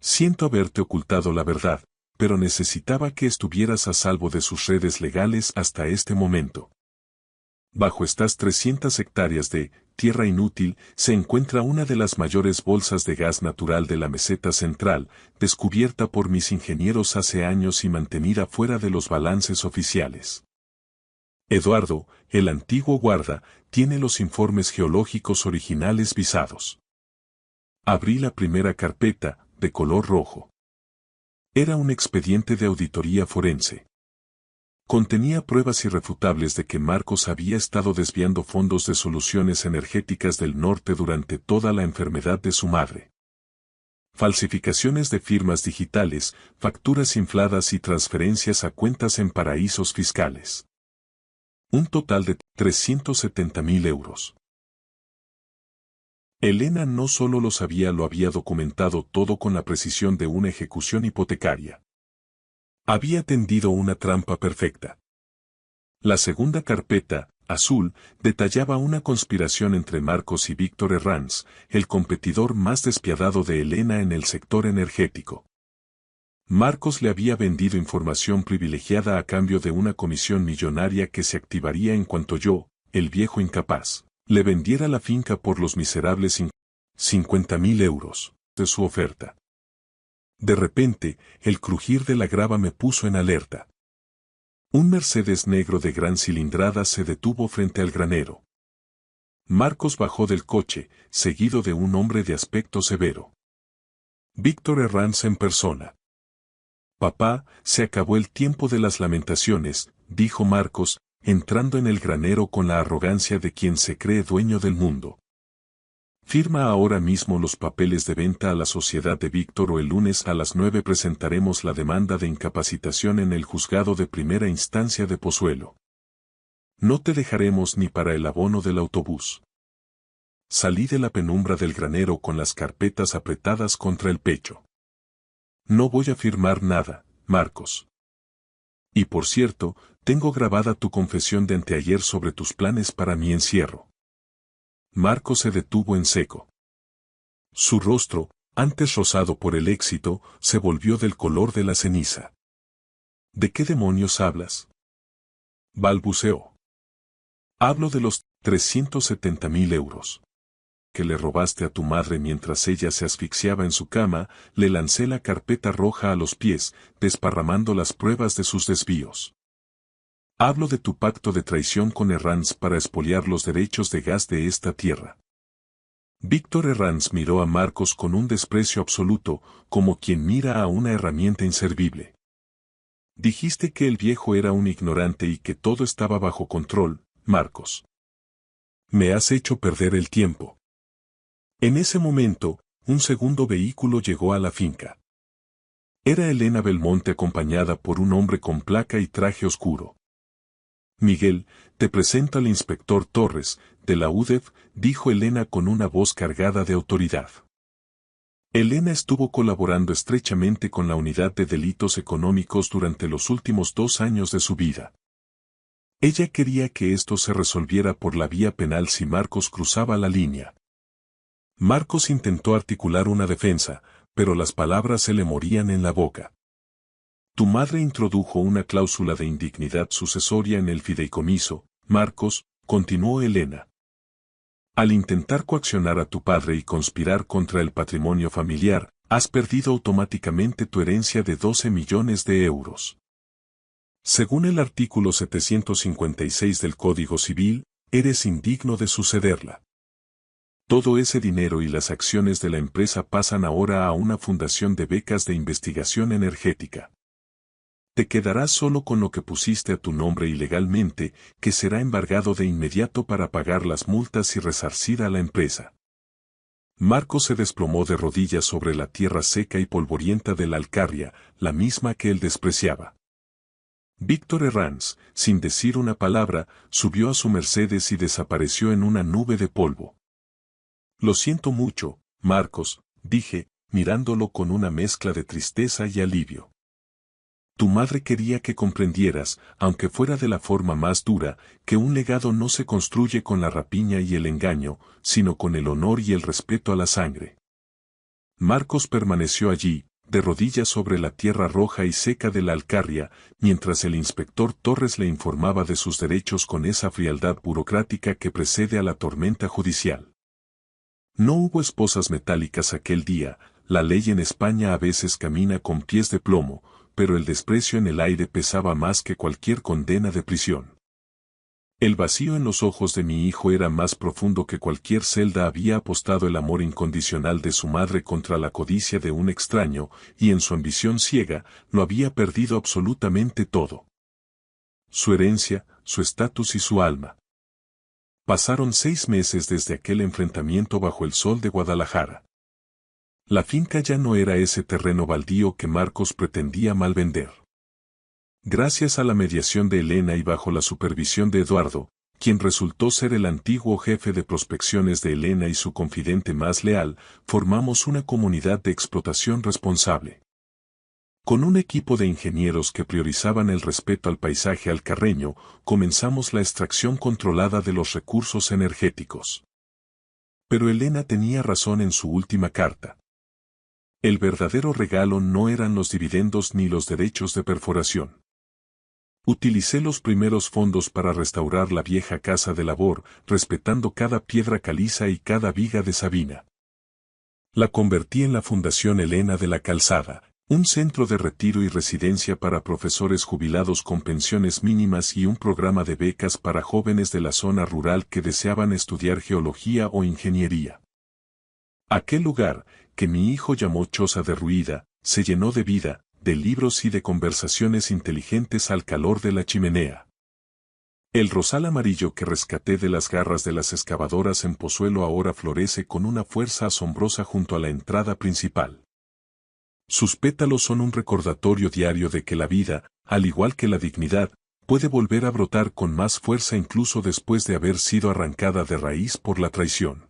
A: Siento haberte ocultado la verdad, pero necesitaba que estuvieras a salvo de sus redes legales hasta este momento. Bajo estas 300 hectáreas de tierra inútil se encuentra una de las mayores bolsas de gas natural de la meseta central, descubierta por mis ingenieros hace años y mantenida fuera de los balances oficiales. Eduardo, el antiguo guarda, tiene los informes geológicos originales visados. Abrí la primera carpeta, de color rojo. Era un expediente de auditoría forense. Contenía pruebas irrefutables de que Marcos había estado desviando fondos de Soluciones Energéticas del Norte durante toda la enfermedad de su madre. Falsificaciones de firmas digitales, facturas infladas y transferencias a cuentas en paraísos fiscales. Un total de 370.000 euros. Elena no solo lo había documentado todo con la precisión de una ejecución hipotecaria. Había tendido una trampa perfecta. La segunda carpeta, azul, detallaba una conspiración entre Marcos y Víctor Herranz, el competidor más despiadado de Elena en el sector energético. Marcos le había vendido información privilegiada a cambio de una comisión millonaria que se activaría en cuanto yo, el viejo incapaz, le vendiera la finca por los miserables 50.000 euros de su oferta. De repente, el crujir de la grava me puso en alerta. Un Mercedes negro de gran cilindrada se detuvo frente al granero. Marcos bajó del coche, seguido de un hombre de aspecto severo. Víctor Herranz en persona. Papá, se acabó el tiempo de las lamentaciones, dijo Marcos, entrando en el granero con la arrogancia de quien se cree dueño del mundo. Firma ahora mismo los papeles de venta a la sociedad de Víctor o el lunes a las 9 presentaremos la demanda de incapacitación en el juzgado de primera instancia de Pozuelo. No te dejaremos ni para el abono del autobús. Salí de la penumbra del granero con las carpetas apretadas contra el pecho. No voy a firmar nada, Marcos. Y por cierto, tengo grabada tu confesión de anteayer sobre tus planes para mi encierro. Marcos se detuvo en seco. Su rostro, antes rosado por el éxito, se volvió del color de la ceniza. ¿De qué demonios hablas? Balbuceó. Hablo de los 370.000 euros. Que le robaste a tu madre mientras ella se asfixiaba en su cama, le lancé la carpeta roja a los pies, desparramando las pruebas de sus desvíos. Hablo de tu pacto de traición con Herranz para expoliar los derechos de gas de esta tierra. Víctor Herranz miró a Marcos con un desprecio absoluto, como quien mira a una herramienta inservible. Dijiste que el viejo era un ignorante y que todo estaba bajo control, Marcos. Me has hecho perder el tiempo. En ese momento, un segundo vehículo llegó a la finca. Era Elena Belmonte acompañada por un hombre con placa y traje oscuro. Miguel, te presento al inspector Torres, de la UDEF, dijo Elena con una voz cargada de autoridad. Elena estuvo colaborando estrechamente con la Unidad de Delitos Económicos durante los últimos 2 años de su vida. Ella quería que esto se resolviera por la vía penal si Marcos cruzaba la línea. Marcos intentó articular una defensa, pero las palabras se le morían en la boca. Tu madre introdujo una cláusula de indignidad sucesoria en el fideicomiso, Marcos, continuó Elena. Al intentar coaccionar a tu padre y conspirar contra el patrimonio familiar, has perdido automáticamente tu herencia de 12 millones de euros. Según el artículo 756 del Código Civil, eres indigno de sucederla. Todo ese dinero y las acciones de la empresa pasan ahora a una fundación de becas de investigación energética. Te quedarás solo con lo que pusiste a tu nombre ilegalmente, que será embargado de inmediato para pagar las multas y resarcir a la empresa. Marcos se desplomó de rodillas sobre la tierra seca y polvorienta de la Alcarria, la misma que él despreciaba. Víctor Herranz, sin decir una palabra, subió a su Mercedes y desapareció en una nube de polvo. Lo siento mucho, Marcos, dije, mirándolo con una mezcla de tristeza y alivio. Tu madre quería que comprendieras, aunque fuera de la forma más dura, que un legado no se construye con la rapiña y el engaño, sino con el honor y el respeto a la sangre. Marcos permaneció allí, de rodillas sobre la tierra roja y seca de la Alcarria, mientras el inspector Torres le informaba de sus derechos con esa frialdad burocrática que precede a la tormenta judicial. No hubo esposas metálicas aquel día, la ley en España a veces camina con pies de plomo, pero el desprecio en el aire pesaba más que cualquier condena de prisión. El vacío en los ojos de mi hijo era más profundo que cualquier celda. Había apostado el amor incondicional de su madre contra la codicia de un extraño, y en su ambición ciega, lo había perdido absolutamente todo. Su herencia, su estatus y su alma. Pasaron 6 meses desde aquel enfrentamiento bajo el sol de Guadalajara. La finca ya no era ese terreno baldío que Marcos pretendía malvender. Gracias a la mediación de Elena y bajo la supervisión de Eduardo, quien resultó ser el antiguo jefe de prospecciones de Elena y su confidente más leal, formamos una comunidad de explotación responsable. Con un equipo de ingenieros que priorizaban el respeto al paisaje alcarreño, comenzamos la extracción controlada de los recursos energéticos. Pero Elena tenía razón en su última carta. El verdadero regalo no eran los dividendos ni los derechos de perforación. Utilicé los primeros fondos para restaurar la vieja casa de labor, respetando cada piedra caliza y cada viga de Sabina. La convertí en la Fundación Elena de la Calzada, un centro de retiro y residencia para profesores jubilados con pensiones mínimas y un programa de becas para jóvenes de la zona rural que deseaban estudiar geología o ingeniería. Aquel lugar, que mi hijo llamó Choza Derruida, se llenó de vida, de libros y de conversaciones inteligentes al calor de la chimenea. El rosal amarillo que rescaté de las garras de las excavadoras en Pozuelo ahora florece con una fuerza asombrosa junto a la entrada principal. Sus pétalos son un recordatorio diario de que la vida, al igual que la dignidad, puede volver a brotar con más fuerza incluso después de haber sido arrancada de raíz por la traición.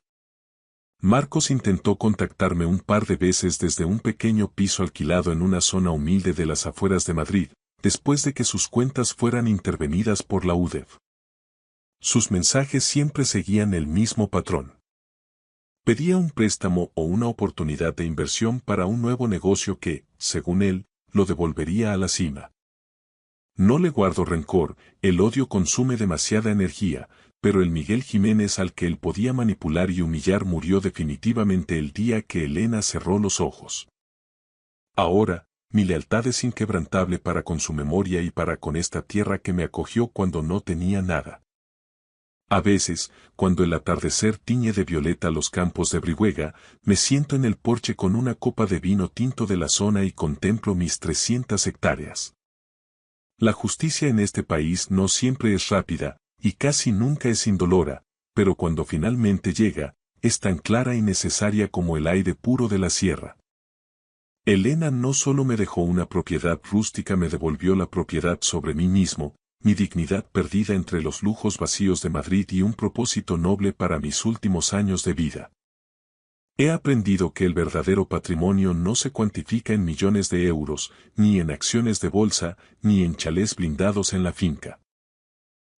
A: Marcos intentó contactarme un par de veces desde un pequeño piso alquilado en una zona humilde de las afueras de Madrid, después de que sus cuentas fueran intervenidas por la UDEF. Sus mensajes siempre seguían el mismo patrón. Pedía un préstamo o una oportunidad de inversión para un nuevo negocio que, según él, lo devolvería a la cima. No le guardo rencor, el odio consume demasiada energía, pero el Miguel Jiménez al que él podía manipular y humillar murió definitivamente el día que Elena cerró los ojos. Ahora, mi lealtad es inquebrantable para con su memoria y para con esta tierra que me acogió cuando no tenía nada. A veces, cuando el atardecer tiñe de violeta los campos de Brihuega, me siento en el porche con una copa de vino tinto de la zona y contemplo mis 300 hectáreas. La justicia en este país no siempre es rápida, y casi nunca es indolora, pero cuando finalmente llega, es tan clara y necesaria como el aire puro de la sierra. Elena no solo me dejó una propiedad rústica, me devolvió la propiedad sobre mí mismo, mi dignidad perdida entre los lujos vacíos de Madrid y un propósito noble para mis últimos años de vida. He aprendido que el verdadero patrimonio no se cuantifica en millones de euros, ni en acciones de bolsa, ni en chalés blindados en la finca.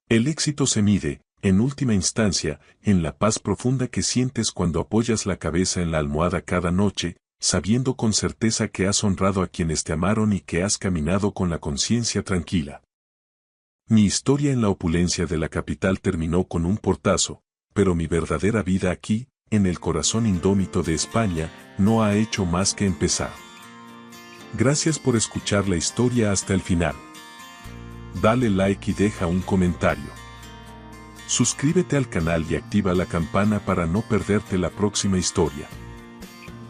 A: El éxito se mide, en última instancia, en la paz profunda que sientes cuando apoyas la cabeza en la almohada cada noche, sabiendo con certeza que has honrado a quienes te amaron y que has caminado con la conciencia tranquila. Mi historia en la opulencia de la capital terminó con un portazo, pero mi verdadera vida aquí, en el corazón indómito de España, no ha hecho más que empezar. Gracias por escuchar la historia hasta el final. Dale like y deja un comentario. Suscríbete al canal y activa la campana para no perderte la próxima historia.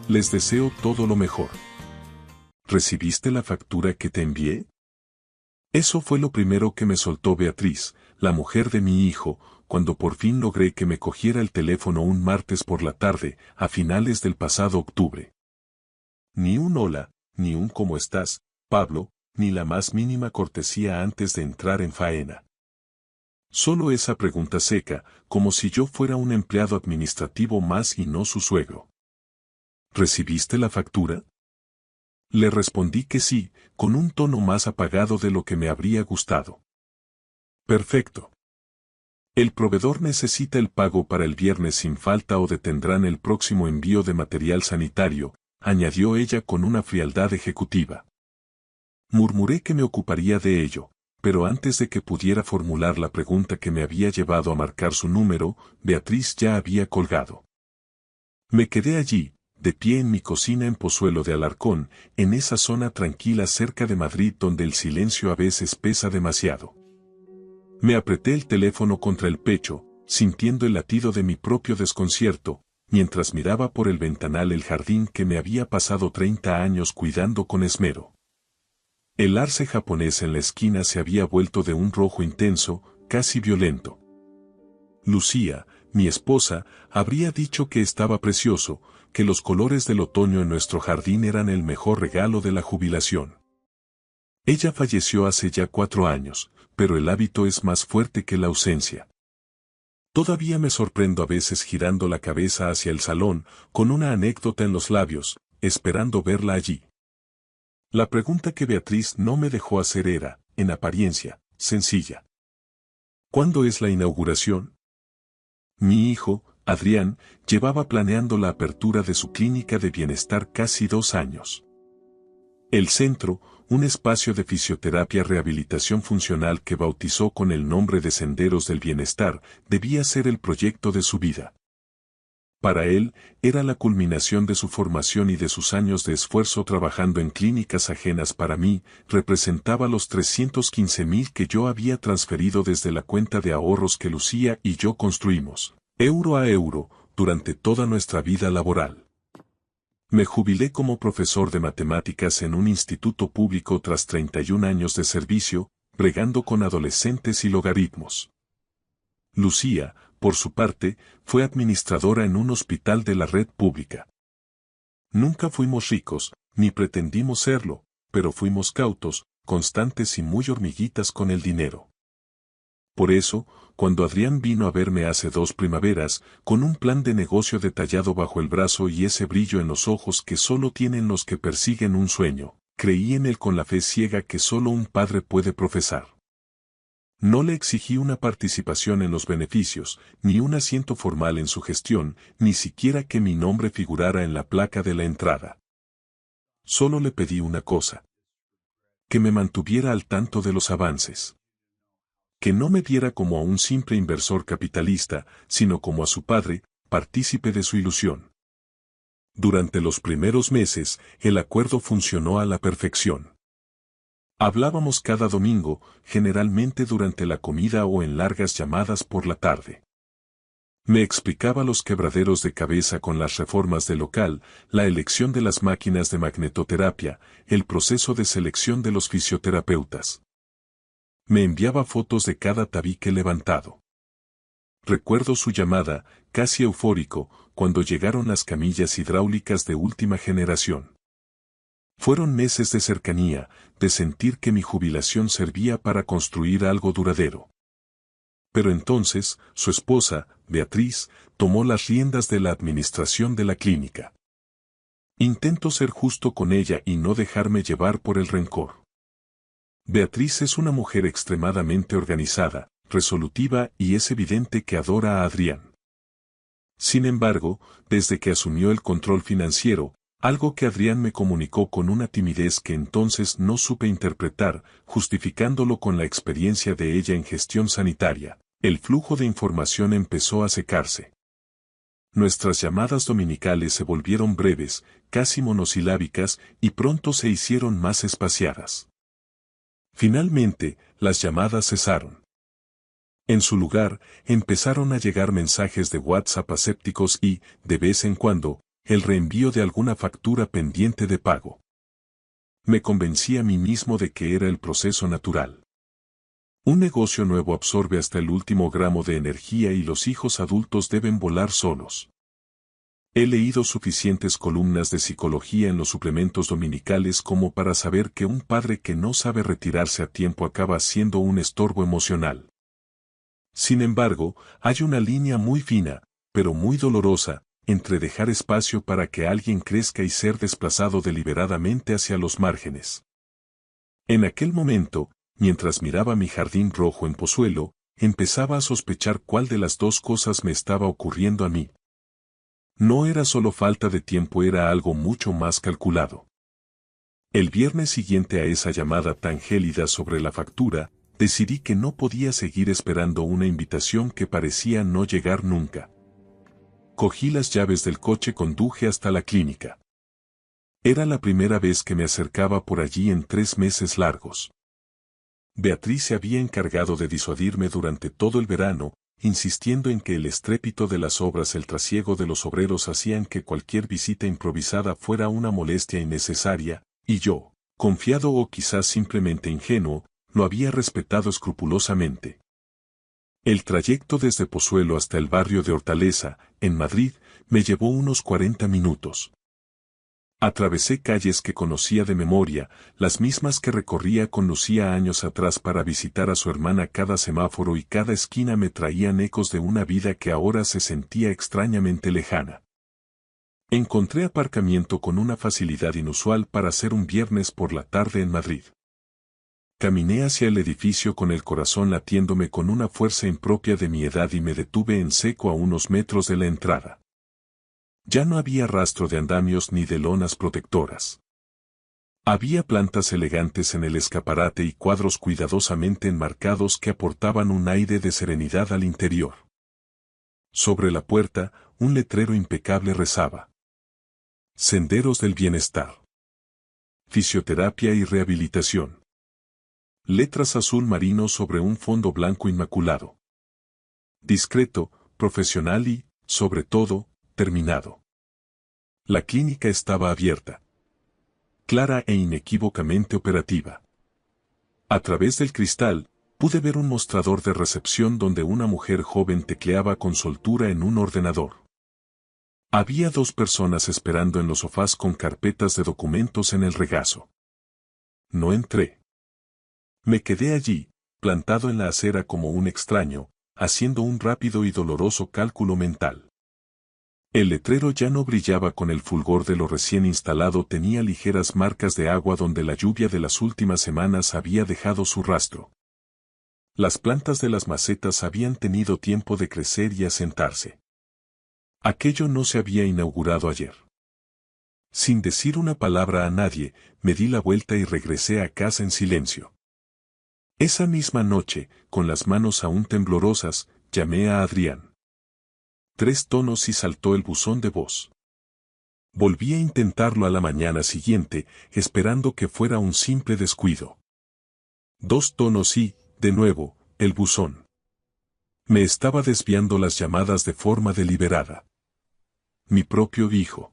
A: Les deseo todo lo mejor. ¿Recibiste la factura que te envié? Eso fue lo primero que me soltó Beatriz, la mujer de mi hijo, cuando por fin logré que me cogiera el teléfono un martes por la tarde, a finales del pasado octubre. Ni un hola, ni un ¿cómo estás, Pablo?, ni la más mínima cortesía antes de entrar en faena. Solo esa pregunta seca, como si yo fuera un empleado administrativo más y no su suegro. ¿Recibiste la factura? Le respondí que sí, con un tono más apagado de lo que me habría gustado. Perfecto. El proveedor necesita el pago para el viernes sin falta o detendrán el próximo envío de material sanitario, añadió ella con una frialdad ejecutiva. Murmuré que me ocuparía de ello, pero antes de que pudiera formular la pregunta que me había llevado a marcar su número, Beatriz ya había colgado. Me quedé allí, de pie en mi cocina en Pozuelo de Alarcón, en esa zona tranquila cerca de Madrid donde el silencio a veces pesa demasiado. Me apreté el teléfono contra el pecho, sintiendo el latido de mi propio desconcierto, mientras miraba por el ventanal el jardín que me había pasado 30 años cuidando con esmero. El arce japonés en la esquina se había vuelto de un rojo intenso, casi violento. Lucía, mi esposa, habría dicho que estaba precioso, que los colores del otoño en nuestro jardín eran el mejor regalo de la jubilación. Ella falleció hace ya 4 años, pero el hábito es más fuerte que la ausencia. Todavía me sorprendo a veces girando la cabeza hacia el salón, con una anécdota en los labios, esperando verla allí. La pregunta que Beatriz no me dejó hacer era, en apariencia, sencilla. ¿Cuándo es la inauguración? Mi hijo, Adrián, llevaba planeando la apertura de su clínica de bienestar casi 2 años. El centro, un espacio de fisioterapia-rehabilitación funcional que bautizó con el nombre de Senderos del Bienestar, debía ser el proyecto de su vida. Para él, era la culminación de su formación y de sus años de esfuerzo trabajando en clínicas ajenas. Para mí, representaba los 315.000 que yo había transferido desde la cuenta de ahorros que Lucía y yo construimos, euro a euro, durante toda nuestra vida laboral. Me jubilé como profesor de matemáticas en un instituto público tras 31 años de servicio, bregando con adolescentes y logaritmos. Lucía, por su parte, fue administradora en un hospital de la red pública. Nunca fuimos ricos, ni pretendimos serlo, pero fuimos cautos, constantes y muy hormiguitas con el dinero. Por eso, cuando Adrián vino a verme hace 2 primaveras, con un plan de negocio detallado bajo el brazo y ese brillo en los ojos que solo tienen los que persiguen un sueño, creí en él con la fe ciega que solo un padre puede profesar. No le exigí una participación en los beneficios, ni un asiento formal en su gestión, ni siquiera que mi nombre figurara en la placa de la entrada. Solo le pedí una cosa: que me mantuviera al tanto de los avances. Que no me viera como a un simple inversor capitalista, sino como a su padre, partícipe de su ilusión. Durante los primeros meses, el acuerdo funcionó a la perfección. Hablábamos cada domingo, generalmente durante la comida o en largas llamadas por la tarde. Me explicaba los quebraderos de cabeza con las reformas del local, la elección de las máquinas de magnetoterapia, el proceso de selección de los fisioterapeutas. Me enviaba fotos de cada tabique levantado. Recuerdo su llamada, casi eufórico, cuando llegaron las camillas hidráulicas de última generación. Fueron meses de cercanía, de sentir que mi jubilación servía para construir algo duradero. Pero entonces, su esposa, Beatriz, tomó las riendas de la administración de la clínica. Intento ser justo con ella y no dejarme llevar por el rencor. Beatriz es una mujer extremadamente organizada, resolutiva y es evidente que adora a Adrián. Sin embargo, desde que asumió el control financiero, algo que Adrián me comunicó con una timidez que entonces no supe interpretar, justificándolo con la experiencia de ella en gestión sanitaria, el flujo de información empezó a secarse. Nuestras llamadas dominicales se volvieron breves, casi monosilábicas, y pronto se hicieron más espaciadas. Finalmente, las llamadas cesaron. En su lugar, empezaron a llegar mensajes de WhatsApp asépticos y, de vez en cuando, el reenvío de alguna factura pendiente de pago. Me convencí a mí mismo de que era el proceso natural. Un negocio nuevo absorbe hasta el último gramo de energía y los hijos adultos deben volar solos. He leído suficientes columnas de psicología en los suplementos dominicales como para saber que un padre que no sabe retirarse a tiempo acaba siendo un estorbo emocional. Sin embargo, hay una línea muy fina, pero muy dolorosa, entre dejar espacio para que alguien crezca y ser desplazado deliberadamente hacia los márgenes. En aquel momento, mientras miraba mi jardín rojo en Pozuelo, empezaba a sospechar cuál de las dos cosas me estaba ocurriendo a mí. No era solo falta de tiempo, era algo mucho más calculado. El viernes siguiente a esa llamada tan gélida sobre la factura, decidí que no podía seguir esperando una invitación que parecía no llegar nunca. Cogí las llaves del coche y conduje hasta la clínica. Era la primera vez que me acercaba por allí en 3 meses largos. Beatriz se había encargado de disuadirme durante todo el verano, insistiendo en que el estrépito de las obras, el trasiego de los obreros hacían que cualquier visita improvisada fuera una molestia innecesaria, y yo, confiado o quizás simplemente ingenuo, lo había respetado escrupulosamente. El trayecto desde Pozuelo hasta el barrio de Hortaleza, en Madrid, me llevó unos 40 minutos. Atravesé calles que conocía de memoria, las mismas que recorría con Lucía años atrás para visitar a su hermana. Cada semáforo y cada esquina me traían ecos de una vida que ahora se sentía extrañamente lejana. Encontré aparcamiento con una facilidad inusual para ser un viernes por la tarde en Madrid. Caminé hacia el edificio con el corazón latiéndome con una fuerza impropia de mi edad y me detuve en seco a unos metros de la entrada. Ya no había rastro de andamios ni de lonas protectoras. Había plantas elegantes en el escaparate y cuadros cuidadosamente enmarcados que aportaban un aire de serenidad al interior. Sobre la puerta, un letrero impecable rezaba: Senderos del Bienestar. Fisioterapia y rehabilitación. Letras azul marino sobre un fondo blanco inmaculado. Discreto, profesional y, sobre todo, terminado. La clínica estaba abierta. Clara e inequívocamente operativa. A través del cristal, pude ver un mostrador de recepción donde una mujer joven tecleaba con soltura en un ordenador. Había 2 personas esperando en los sofás con carpetas de documentos en el regazo. No entré. Me quedé allí, plantado en la acera como un extraño, haciendo un rápido y doloroso cálculo mental. El letrero ya no brillaba con el fulgor de lo recién instalado, tenía ligeras marcas de agua donde la lluvia de las últimas semanas había dejado su rastro. Las plantas de las macetas habían tenido tiempo de crecer y asentarse. Aquello no se había inaugurado ayer. Sin decir una palabra a nadie, me di la vuelta y regresé a casa en silencio. Esa misma noche, con las manos aún temblorosas, llamé a Adrián. 3 tonos y saltó el buzón de voz. Volví a intentarlo a la mañana siguiente, esperando que fuera un simple descuido. 2 tonos y, de nuevo, el buzón. Me estaba desviando las llamadas de forma deliberada. Mi propio hijo.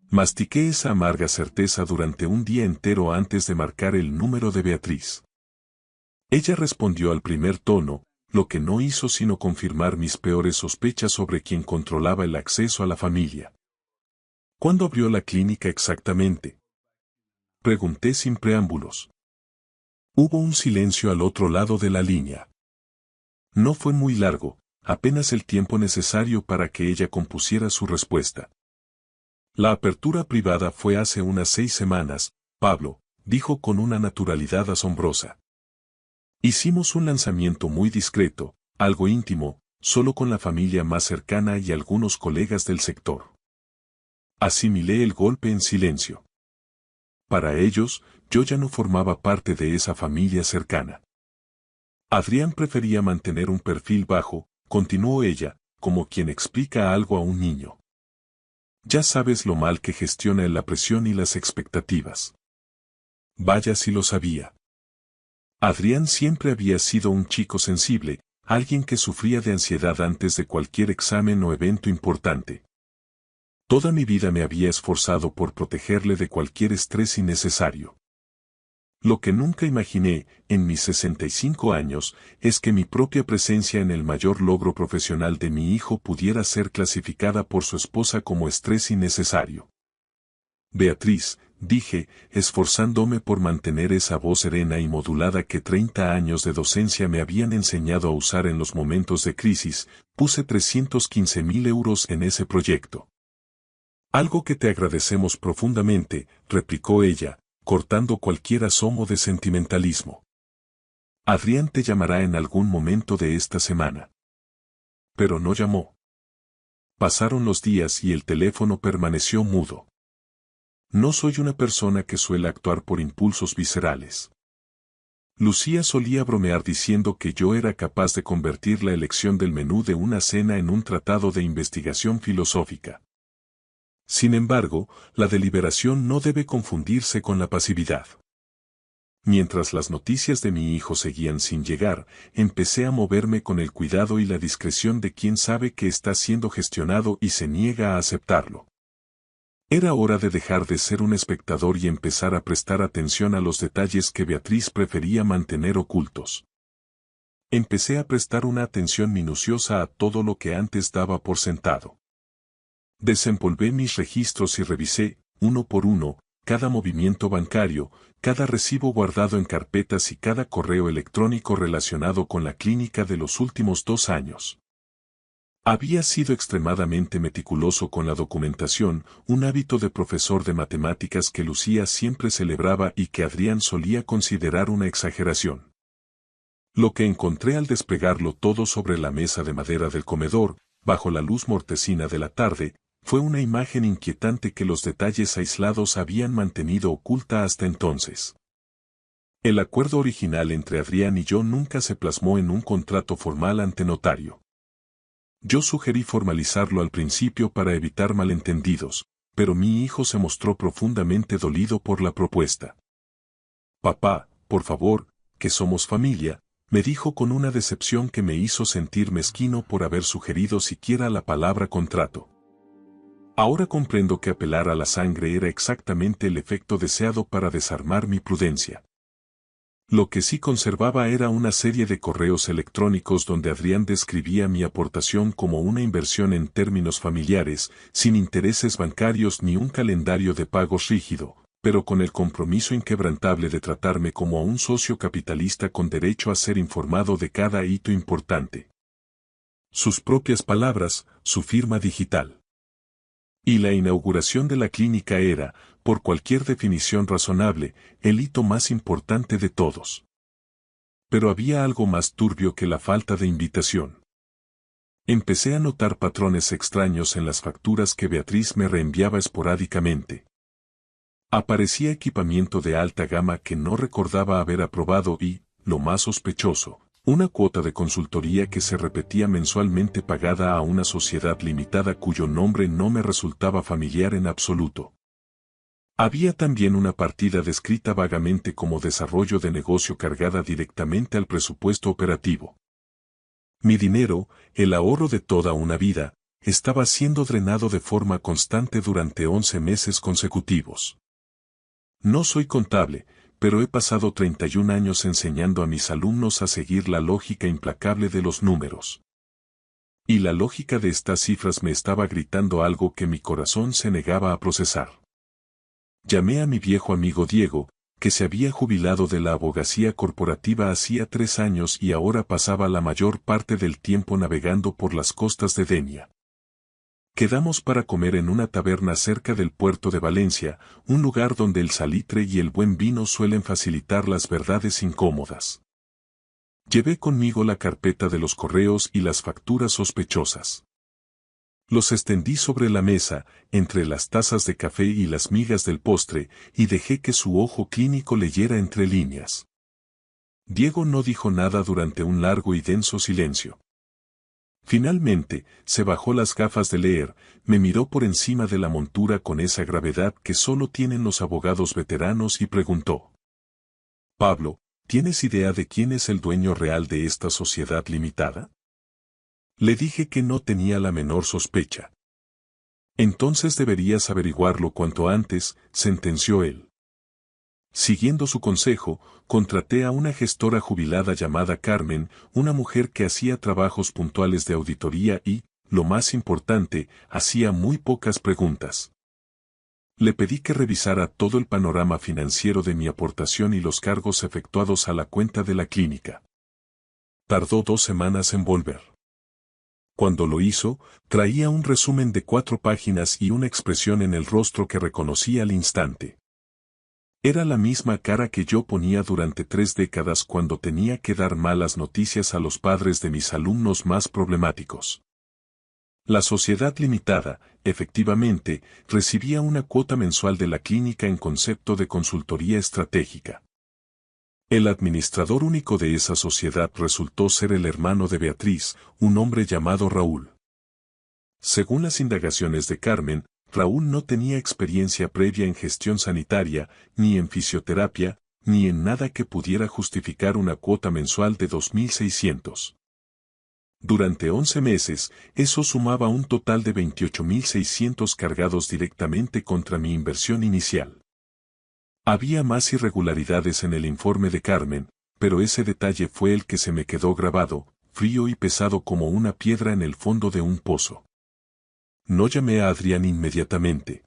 A: Mastiqué esa amarga certeza durante un día entero antes de marcar el número de Beatriz. Ella respondió al primer tono, lo que no hizo sino confirmar mis peores sospechas sobre quien controlaba el acceso a la familia. ¿Cuándo abrió la clínica exactamente?, pregunté sin preámbulos. Hubo un silencio al otro lado de la línea. No fue muy largo, apenas el tiempo necesario para que ella compusiera su respuesta. La apertura privada fue hace unas 6 semanas, Pablo, dijo con una naturalidad asombrosa. Hicimos un lanzamiento muy discreto, algo íntimo, solo con la familia más cercana y algunos colegas del sector. Asimilé el golpe en silencio. Para ellos, yo ya no formaba parte de esa familia cercana. Adrián prefería mantener un perfil bajo, continuó ella, como quien explica algo a un niño. Ya sabes lo mal que gestiona la presión y las expectativas. Vaya si lo sabía. Adrián siempre había sido un chico sensible, alguien que sufría de ansiedad antes de cualquier examen o evento importante. Toda mi vida me había esforzado por protegerle de cualquier estrés innecesario. Lo que nunca imaginé, en mis 65 años, es que mi propia presencia en el mayor logro profesional de mi hijo pudiera ser clasificada por su esposa como estrés innecesario. Beatriz, dije, esforzándome por mantener esa voz serena y modulada que 30 años de docencia me habían enseñado a usar en los momentos de crisis, puse 315.000 euros en ese proyecto. Algo que te agradecemos profundamente, replicó ella, cortando cualquier asomo de sentimentalismo. Adrián te llamará en algún momento de esta semana. Pero no llamó. Pasaron los días y el teléfono permaneció mudo. No soy una persona que suele actuar por impulsos viscerales. Lucía solía bromear diciendo que yo era capaz de convertir la elección del menú de una cena en un tratado de investigación filosófica. Sin embargo, la deliberación no debe confundirse con la pasividad. Mientras las noticias de mi hijo seguían sin llegar, empecé a moverme con el cuidado y la discreción de quien sabe que está siendo gestionado y se niega a aceptarlo. Era hora de dejar de ser un espectador y empezar a prestar atención a los detalles que Beatriz prefería mantener ocultos. Empecé a prestar una atención minuciosa a todo lo que antes daba por sentado. Desempolvé mis registros y revisé, uno por uno, cada movimiento bancario, cada recibo guardado en carpetas y cada correo electrónico relacionado con la clínica de los últimos 2 años. Había sido extremadamente meticuloso con la documentación, un hábito de profesor de matemáticas que Lucía siempre celebraba y que Adrián solía considerar una exageración. Lo que encontré al desplegarlo todo sobre la mesa de madera del comedor, bajo la luz mortecina de la tarde, fue una imagen inquietante que los detalles aislados habían mantenido oculta hasta entonces. El acuerdo original entre Adrián y yo nunca se plasmó en un contrato formal ante notario. Yo sugerí formalizarlo al principio para evitar malentendidos, pero mi hijo se mostró profundamente dolido por la propuesta. Papá, por favor, que somos familia, me dijo con una decepción que me hizo sentir mezquino por haber sugerido siquiera la palabra contrato. Ahora comprendo que apelar a la sangre era exactamente el efecto deseado para desarmar mi prudencia. Lo que sí conservaba era una serie de correos electrónicos donde Adrián describía mi aportación como una inversión en términos familiares, sin intereses bancarios ni un calendario de pagos rígido, pero con el compromiso inquebrantable de tratarme como a un socio capitalista con derecho a ser informado de cada hito importante. Sus propias palabras, su firma digital. Y la inauguración de la clínica era, por cualquier definición razonable, el hito más importante de todos. Pero había algo más turbio que la falta de invitación. Empecé a notar patrones extraños en las facturas que Beatriz me reenviaba esporádicamente. Aparecía equipamiento de alta gama que no recordaba haber aprobado y, lo más sospechoso, una cuota de consultoría que se repetía mensualmente pagada a una sociedad limitada cuyo nombre no me resultaba familiar en absoluto. Había también una partida descrita vagamente como desarrollo de negocio cargada directamente al presupuesto operativo. Mi dinero, el ahorro de toda una vida, estaba siendo drenado de forma constante durante 11 meses consecutivos. No soy contable, pero he pasado 31 años enseñando a mis alumnos a seguir la lógica implacable de los números. Y la lógica de estas cifras me estaba gritando algo que mi corazón se negaba a procesar. Llamé a mi viejo amigo Diego, que se había jubilado de la abogacía corporativa hacía 3 años y ahora pasaba la mayor parte del tiempo navegando por las costas de Denia. Quedamos para comer en una taberna cerca del puerto de Valencia, un lugar donde el salitre y el buen vino suelen facilitar las verdades incómodas. Llevé conmigo la carpeta de los correos y las facturas sospechosas. Los extendí sobre la mesa, entre las tazas de café y las migas del postre, y dejé que su ojo clínico leyera entre líneas. Diego no dijo nada durante un largo y denso silencio. Finalmente, se bajó las gafas de leer, me miró por encima de la montura con esa gravedad que solo tienen los abogados veteranos y preguntó: Pablo, ¿tienes idea de quién es el dueño real de esta sociedad limitada? Le dije que no tenía la menor sospecha. Entonces deberías averiguarlo cuanto antes, sentenció él. Siguiendo su consejo, contraté a una gestora jubilada llamada Carmen, una mujer que hacía trabajos puntuales de auditoría y, lo más importante, hacía muy pocas preguntas. Le pedí que revisara todo el panorama financiero de mi aportación y los cargos efectuados a la cuenta de la clínica. Tardó 2 semanas en volver. Cuando lo hizo, traía un resumen de 4 páginas y una expresión en el rostro que reconocí al instante. Era la misma cara que yo ponía durante 3 décadas cuando tenía que dar malas noticias a los padres de mis alumnos más problemáticos. La sociedad limitada, efectivamente, recibía una cuota mensual de la clínica en concepto de consultoría estratégica. El administrador único de esa sociedad resultó ser el hermano de Beatriz, un hombre llamado Raúl. Según las indagaciones de Carmen, Raúl no tenía experiencia previa en gestión sanitaria, ni en fisioterapia, ni en nada que pudiera justificar una cuota mensual de 2.600. Durante 11 meses, eso sumaba un total de 28.600 cargados directamente contra mi inversión inicial. Había más irregularidades en el informe de Carmen, pero ese detalle fue el que se me quedó grabado, frío y pesado como una piedra en el fondo de un pozo. No llamé a Adrián inmediatamente.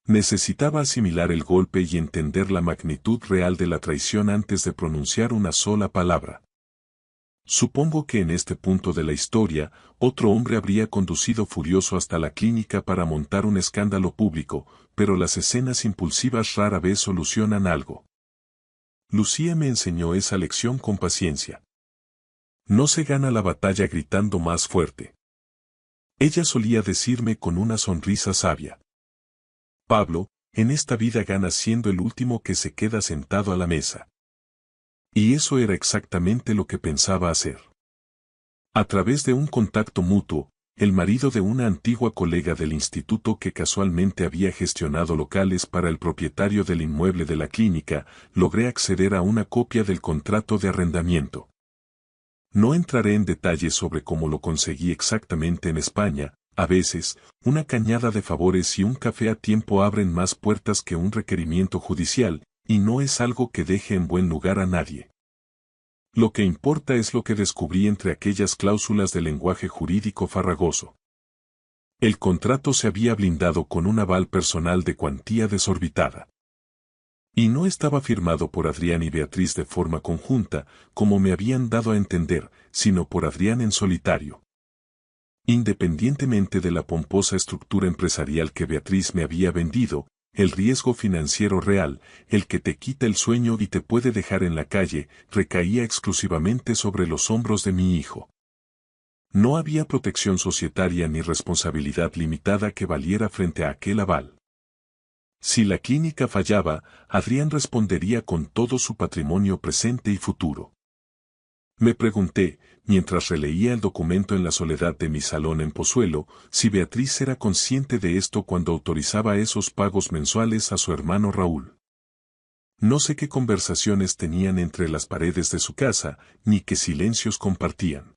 A: Necesitaba asimilar el golpe y entender la magnitud real de la traición antes de pronunciar una sola palabra. Supongo que en este punto de la historia, otro hombre habría conducido furioso hasta la clínica para montar un escándalo público, pero las escenas impulsivas rara vez solucionan algo. Lucía me enseñó esa lección con paciencia. No se gana la batalla gritando más fuerte. Ella solía decirme con una sonrisa sabia: Pablo, en esta vida ganas siendo el último que se queda sentado a la mesa. Y eso era exactamente lo que pensaba hacer. A través de un contacto mutuo, el marido de una antigua colega del instituto que casualmente había gestionado locales para el propietario del inmueble de la clínica, logré acceder a una copia del contrato de arrendamiento. No entraré en detalles sobre cómo lo conseguí exactamente en España. A veces, una cañada de favores y un café a tiempo abren más puertas que un requerimiento judicial, y no es algo que deje en buen lugar a nadie. Lo que importa es lo que descubrí entre aquellas cláusulas de lenguaje jurídico farragoso. El contrato se había blindado con un aval personal de cuantía desorbitada. Y no estaba firmado por Adrián y Beatriz de forma conjunta, como me habían dado a entender, sino por Adrián en solitario. Independientemente de la pomposa estructura empresarial que Beatriz me había vendido, el riesgo financiero real, el que te quita el sueño y te puede dejar en la calle, recaía exclusivamente sobre los hombros de mi hijo. No había protección societaria ni responsabilidad limitada que valiera frente a aquel aval. Si la clínica fallaba, Adrián respondería con todo su patrimonio presente y futuro. Me pregunté, mientras releía el documento en la soledad de mi salón en Pozuelo, si Beatriz era consciente de esto cuando autorizaba esos pagos mensuales a su hermano Raúl. No sé qué conversaciones tenían entre las paredes de su casa, ni qué silencios compartían.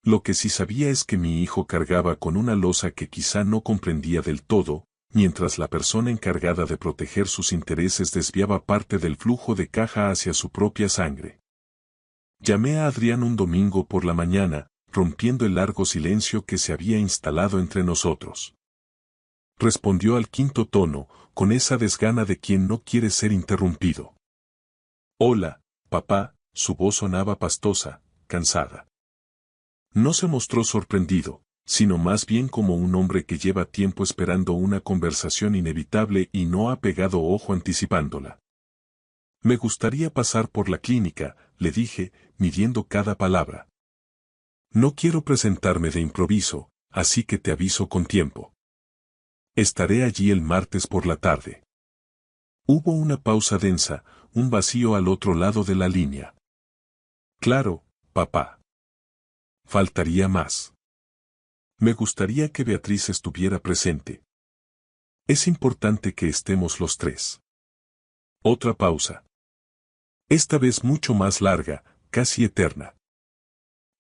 A: Lo que sí sabía es que mi hijo cargaba con una losa que quizá no comprendía del todo, mientras la persona encargada de proteger sus intereses desviaba parte del flujo de caja hacia su propia sangre. Llamé a Adrián un domingo por la mañana, rompiendo el largo silencio que se había instalado entre nosotros. Respondió al quinto tono, con esa desgana de quien no quiere ser interrumpido. Hola, papá, su voz sonaba pastosa, cansada. No se mostró sorprendido, sino más bien como un hombre que lleva tiempo esperando una conversación inevitable y no ha pegado ojo anticipándola. Me gustaría pasar por la clínica, le dije, midiendo cada palabra. No quiero presentarme de improviso, así que te aviso con tiempo. Estaré allí el martes por la tarde. Hubo una pausa densa, un vacío al otro lado de la línea. Claro, papá. Faltaría más. Me gustaría que Beatriz estuviera presente. Es importante que estemos los tres. Otra pausa. Esta vez mucho más larga, casi eterna.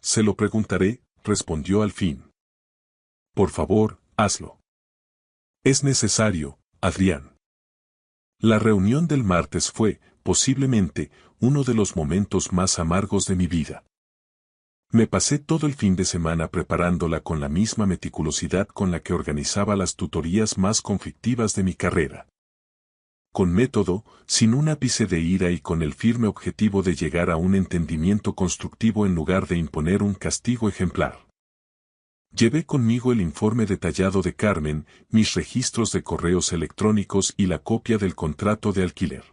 A: Se lo preguntaré, respondió al fin. Por favor, hazlo. Es necesario, Adrián. La reunión del martes fue, posiblemente, uno de los momentos más amargos de mi vida. Me pasé todo el fin de semana preparándola con la misma meticulosidad con la que organizaba las tutorías más conflictivas de mi carrera. Con método, sin un ápice de ira y con el firme objetivo de llegar a un entendimiento constructivo en lugar de imponer un castigo ejemplar. Llevé conmigo el informe detallado de Carmen, mis registros de correos electrónicos y la copia del contrato de alquiler.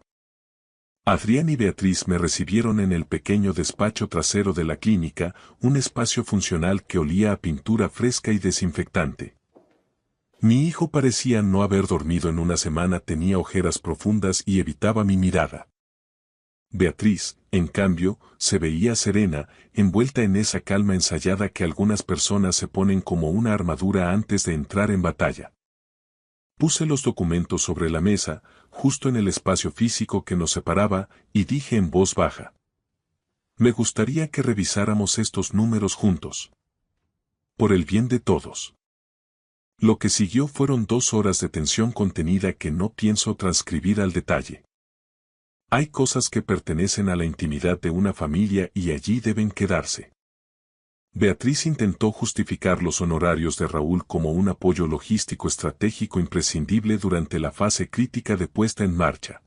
A: Adrián y Beatriz me recibieron en el pequeño despacho trasero de la clínica, un espacio funcional que olía a pintura fresca y desinfectante. Mi hijo parecía no haber dormido en una semana, tenía ojeras profundas y evitaba mi mirada. Beatriz, en cambio, se veía serena, envuelta en esa calma ensayada que algunas personas se ponen como una armadura antes de entrar en batalla. Puse los documentos sobre la mesa, justo en el espacio físico que nos separaba, y dije en voz baja: me gustaría que revisáramos estos números juntos. Por el bien de todos. Lo que siguió fueron 2 horas de tensión contenida que no pienso transcribir al detalle. Hay cosas que pertenecen a la intimidad de una familia y allí deben quedarse. Beatriz intentó justificar los honorarios de Raúl como un apoyo logístico estratégico imprescindible durante la fase crítica de puesta en marcha.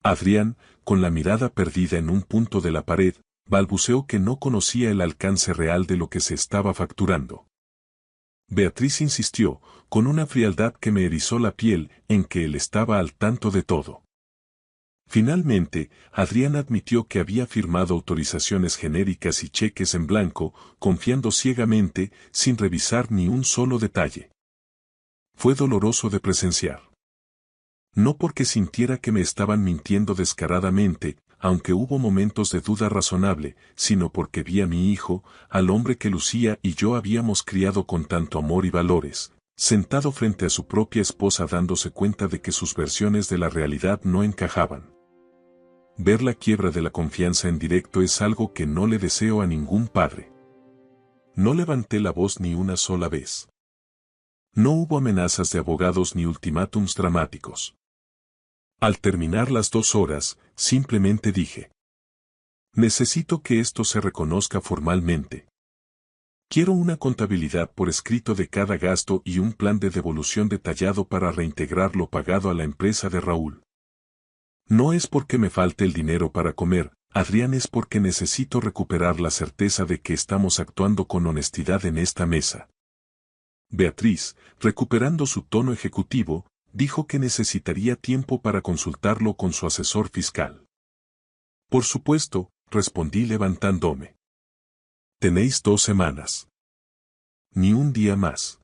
A: Adrián, con la mirada perdida en un punto de la pared, balbuceó que no conocía el alcance real de lo que se estaba facturando. Beatriz insistió, con una frialdad que me erizó la piel, en que él estaba al tanto de todo. Finalmente, Adrián admitió que había firmado autorizaciones genéricas y cheques en blanco, confiando ciegamente, sin revisar ni un solo detalle. Fue doloroso de presenciar. No porque sintiera que me estaban mintiendo descaradamente, aunque hubo momentos de duda razonable, sino porque vi a mi hijo, al hombre que Lucía y yo habíamos criado con tanto amor y valores, sentado frente a su propia esposa dándose cuenta de que sus versiones de la realidad no encajaban. Ver la quiebra de la confianza en directo es algo que no le deseo a ningún padre. No levanté la voz ni una sola vez. No hubo amenazas de abogados ni ultimátums dramáticos. Al terminar las 2 horas, simplemente dije: necesito que esto se reconozca formalmente. Quiero una contabilidad por escrito de cada gasto y un plan de devolución detallado para reintegrar lo pagado a la empresa de Raúl. No es porque me falte el dinero para comer, Adrián, es porque necesito recuperar la certeza de que estamos actuando con honestidad en esta mesa. Beatriz, recuperando su tono ejecutivo, dijo que necesitaría tiempo para consultarlo con su asesor fiscal. Por supuesto, respondí levantándome. Tenéis 2 semanas. Ni un día más.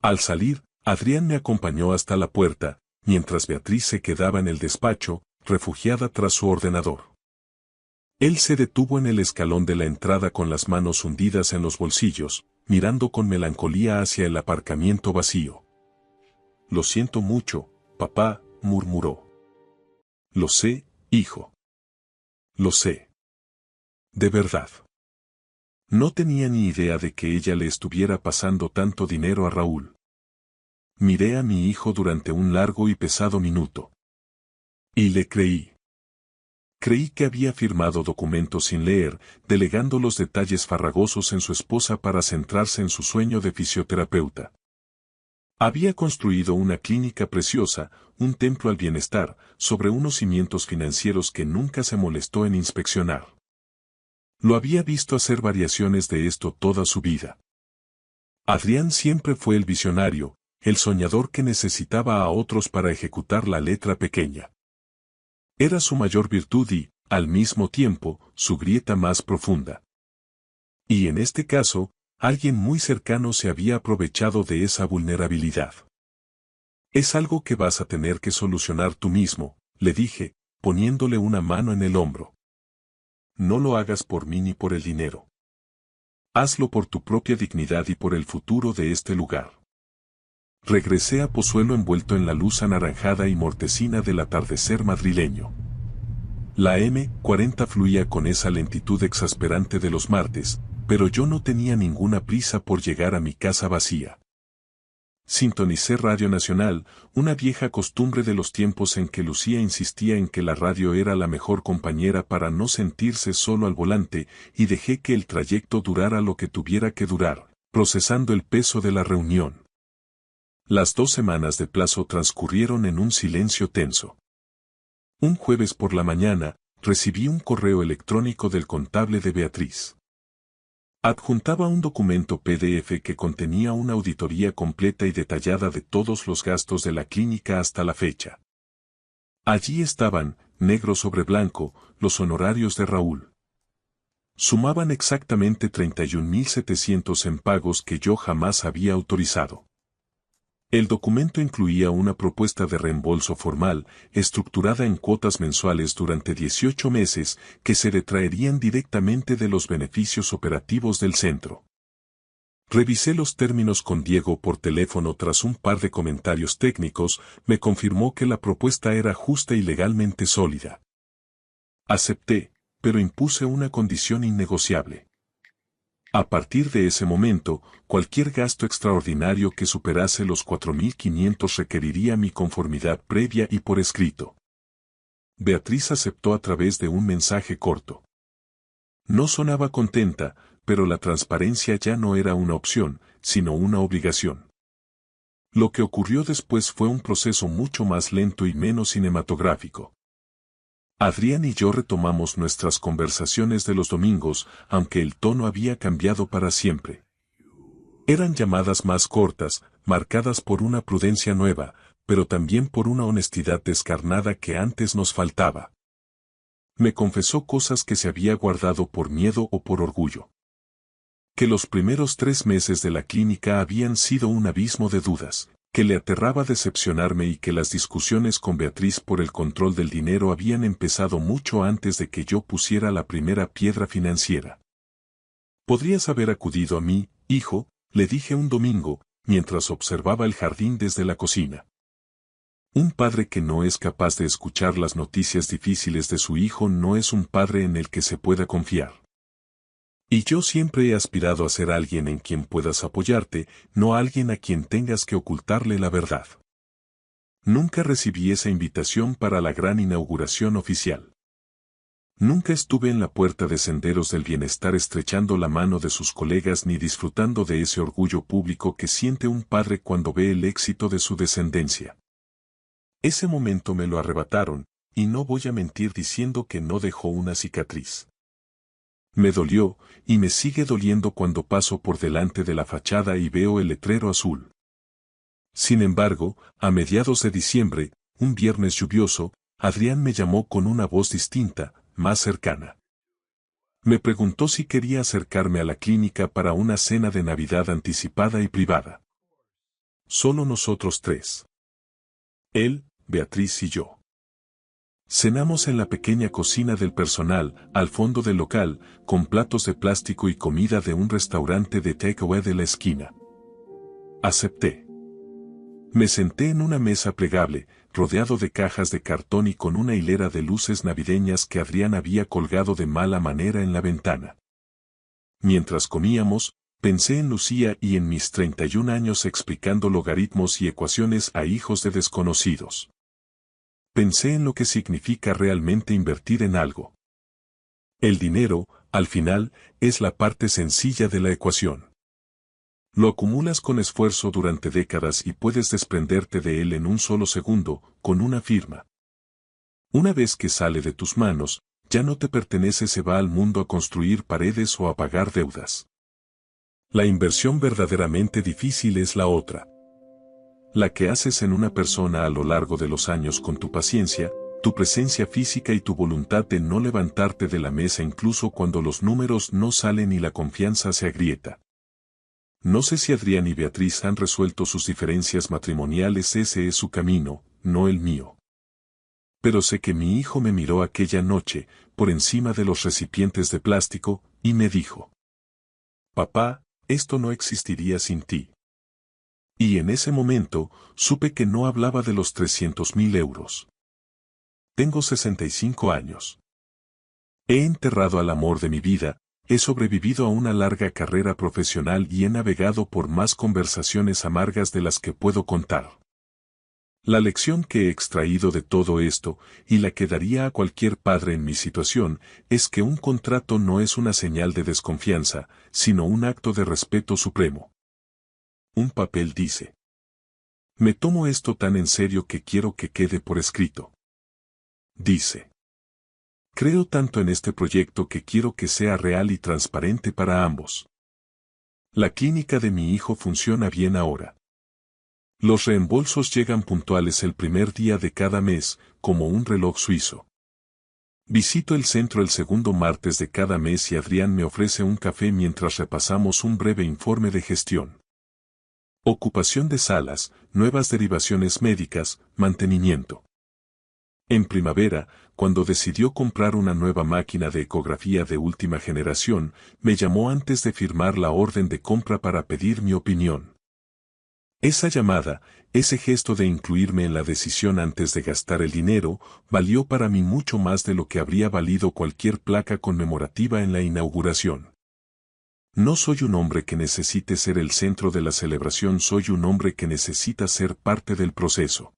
A: Al salir, Adrián me acompañó hasta la puerta, mientras Beatriz se quedaba en el despacho, refugiada tras su ordenador. Él se detuvo en el escalón de la entrada con las manos hundidas en los bolsillos, mirando con melancolía hacia el aparcamiento vacío. Lo siento mucho, papá, murmuró. Lo sé, hijo. Lo sé. De verdad. No tenía ni idea de que ella le estuviera pasando tanto dinero a Raúl. Miré a mi hijo durante un largo y pesado minuto. Y le creí. Creí que había firmado documentos sin leer, delegando los detalles farragosos en su esposa para centrarse en su sueño de fisioterapeuta. Había construido una clínica preciosa, un templo al bienestar, sobre unos cimientos financieros que nunca se molestó en inspeccionar. Lo había visto hacer variaciones de esto toda su vida. Adrián siempre fue el visionario, el soñador que necesitaba a otros para ejecutar la letra pequeña. Era su mayor virtud y, al mismo tiempo, su grieta más profunda. Y en este caso, alguien muy cercano se había aprovechado de esa vulnerabilidad. Es algo que vas a tener que solucionar tú mismo, le dije, poniéndole una mano en el hombro. No lo hagas por mí ni por el dinero. Hazlo por tu propia dignidad y por el futuro de este lugar. Regresé a Pozuelo envuelto en la luz anaranjada y mortecina del atardecer madrileño. La M40 fluía con esa lentitud exasperante de los martes, pero yo no tenía ninguna prisa por llegar a mi casa vacía. Sintonicé Radio Nacional, una vieja costumbre de los tiempos en que Lucía insistía en que la radio era la mejor compañera para no sentirse solo al volante, y dejé que el trayecto durara lo que tuviera que durar, procesando el peso de la reunión. Las 2 semanas de plazo transcurrieron en un silencio tenso. Un jueves por la mañana, recibí un correo electrónico del contable de Beatriz. Adjuntaba un documento PDF que contenía una auditoría completa y detallada de todos los gastos de la clínica hasta la fecha. Allí estaban, negro sobre blanco, los honorarios de Raúl. Sumaban exactamente 31.700 en pagos que yo jamás había autorizado. El documento incluía una propuesta de reembolso formal, estructurada en cuotas mensuales durante 18 meses, que se detraerían directamente de los beneficios operativos del centro. Revisé los términos con Diego por teléfono. Tras un par de comentarios técnicos, me confirmó que la propuesta era justa y legalmente sólida. Acepté, pero impuse una condición innegociable. A partir de ese momento, cualquier gasto extraordinario que superase los 4.500 requeriría mi conformidad previa y por escrito. Beatriz aceptó a través de un mensaje corto. No sonaba contenta, pero la transparencia ya no era una opción, sino una obligación. Lo que ocurrió después fue un proceso mucho más lento y menos cinematográfico. Adrián y yo retomamos nuestras conversaciones de los domingos, aunque el tono había cambiado para siempre. Eran llamadas más cortas, marcadas por una prudencia nueva, pero también por una honestidad descarnada que antes nos faltaba. Me confesó cosas que se había guardado por miedo o por orgullo. Que los primeros 3 meses de la clínica habían sido un abismo de dudas, que le aterraba decepcionarme y que las discusiones con Beatriz por el control del dinero habían empezado mucho antes de que yo pusiera la primera piedra financiera. Podrías haber acudido a mí, hijo, le dije un domingo, mientras observaba el jardín desde la cocina. Un padre que no es capaz de escuchar las noticias difíciles de su hijo no es un padre en el que se pueda confiar. Y yo siempre he aspirado a ser alguien en quien puedas apoyarte, no alguien a quien tengas que ocultarle la verdad. Nunca recibí esa invitación para la gran inauguración oficial. Nunca estuve en la puerta de Senderos del Bienestar estrechando la mano de sus colegas ni disfrutando de ese orgullo público que siente un padre cuando ve el éxito de su descendencia. Ese momento me lo arrebataron, y no voy a mentir diciendo que no dejó una cicatriz. Me dolió, y me sigue doliendo cuando paso por delante de la fachada y veo el letrero azul. Sin embargo, a mediados de diciembre, un viernes lluvioso, Adrián me llamó con una voz distinta, más cercana. Me preguntó si quería acercarme a la clínica para una cena de Navidad anticipada y privada. Solo nosotros 3. Él, Beatriz y yo. Cenamos en la pequeña cocina del personal, al fondo del local, con platos de plástico y comida de un restaurante de takeaway de la esquina. Acepté. Me senté en una mesa plegable, rodeado de cajas de cartón y con una hilera de luces navideñas que Adrián había colgado de mala manera en la ventana. Mientras comíamos, pensé en Lucía y en mis 31 años explicando logaritmos y ecuaciones a hijos de desconocidos. Pensé en lo que significa realmente invertir en algo. El dinero, al final, es la parte sencilla de la ecuación. Lo acumulas con esfuerzo durante décadas y puedes desprenderte de él en un solo segundo, con una firma. Una vez que sale de tus manos, ya no te pertenece, se va al mundo a construir paredes o a pagar deudas. La inversión verdaderamente difícil es la otra. La que haces en una persona a lo largo de los años con tu paciencia, tu presencia física y tu voluntad de no levantarte de la mesa incluso cuando los números no salen y la confianza se agrieta. No sé si Adrián y Beatriz han resuelto sus diferencias matrimoniales, ese es su camino, no el mío. Pero sé que mi hijo me miró aquella noche, por encima de los recipientes de plástico, y me dijo: «Papá, esto no existiría sin ti». Y en ese momento, supe que no hablaba de los 300.000 euros. Tengo 65 años. He enterrado al amor de mi vida, He sobrevivido a una larga carrera profesional y he navegado por más conversaciones amargas de las que puedo contar. La lección que he extraído de todo esto, y la que daría a cualquier padre en mi situación, es que un contrato no es una señal de desconfianza, sino un acto de respeto supremo. Un papel dice: me tomo esto tan en serio que quiero que quede por escrito. Dice: creo tanto en este proyecto que quiero que sea real y transparente para ambos. La clínica de mi hijo funciona bien ahora. Los reembolsos llegan puntuales el primer día de cada mes, como un reloj suizo. Visito el centro el segundo martes de cada mes y Adrián me ofrece un café mientras repasamos un breve informe de gestión. Ocupación de salas, nuevas derivaciones médicas, mantenimiento. En primavera, cuando decidió comprar una nueva máquina de ecografía de última generación, me llamó antes de firmar la orden de compra para pedir mi opinión. Esa llamada, ese gesto de incluirme en la decisión antes de gastar el dinero, valió para mí mucho más de lo que habría valido cualquier placa conmemorativa en la inauguración. No soy un hombre que necesite ser el centro de la celebración, soy un hombre que necesita ser parte del proceso.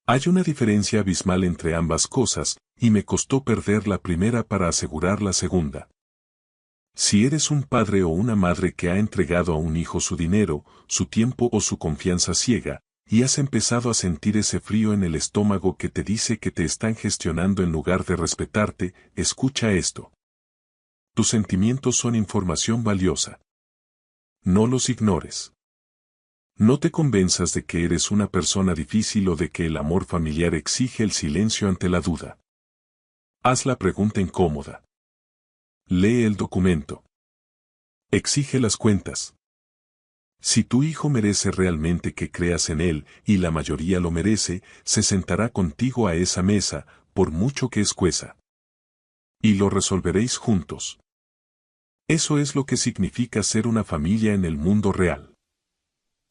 A: Hay una diferencia abismal entre ambas cosas, y me costó perder la primera para asegurar la segunda. Si eres un padre o una madre que ha entregado a un hijo su dinero, su tiempo o su confianza ciega, y has empezado a sentir ese frío en el estómago que te dice que te están gestionando en lugar de respetarte, escucha esto. Tus sentimientos son información valiosa. No los ignores. No te convenzas de que eres una persona difícil o de que el amor familiar exige el silencio ante la duda. Haz la pregunta incómoda. Lee el documento. Exige las cuentas. Si tu hijo merece realmente que creas en él, y la mayoría lo merece, se sentará contigo a esa mesa, por mucho que escueza. Y lo resolveréis juntos. Eso es lo que significa ser una familia en el mundo real.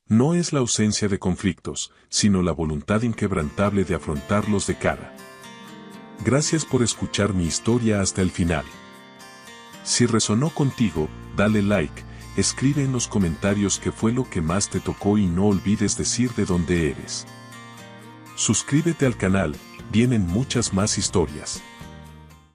A: No es la ausencia de conflictos, sino la voluntad inquebrantable de afrontarlos de cara. Gracias por escuchar mi historia hasta el final. Si resonó contigo, dale like, escribe en los comentarios qué fue lo que más te tocó y no olvides decir de dónde eres. Suscríbete al canal, vienen muchas más historias.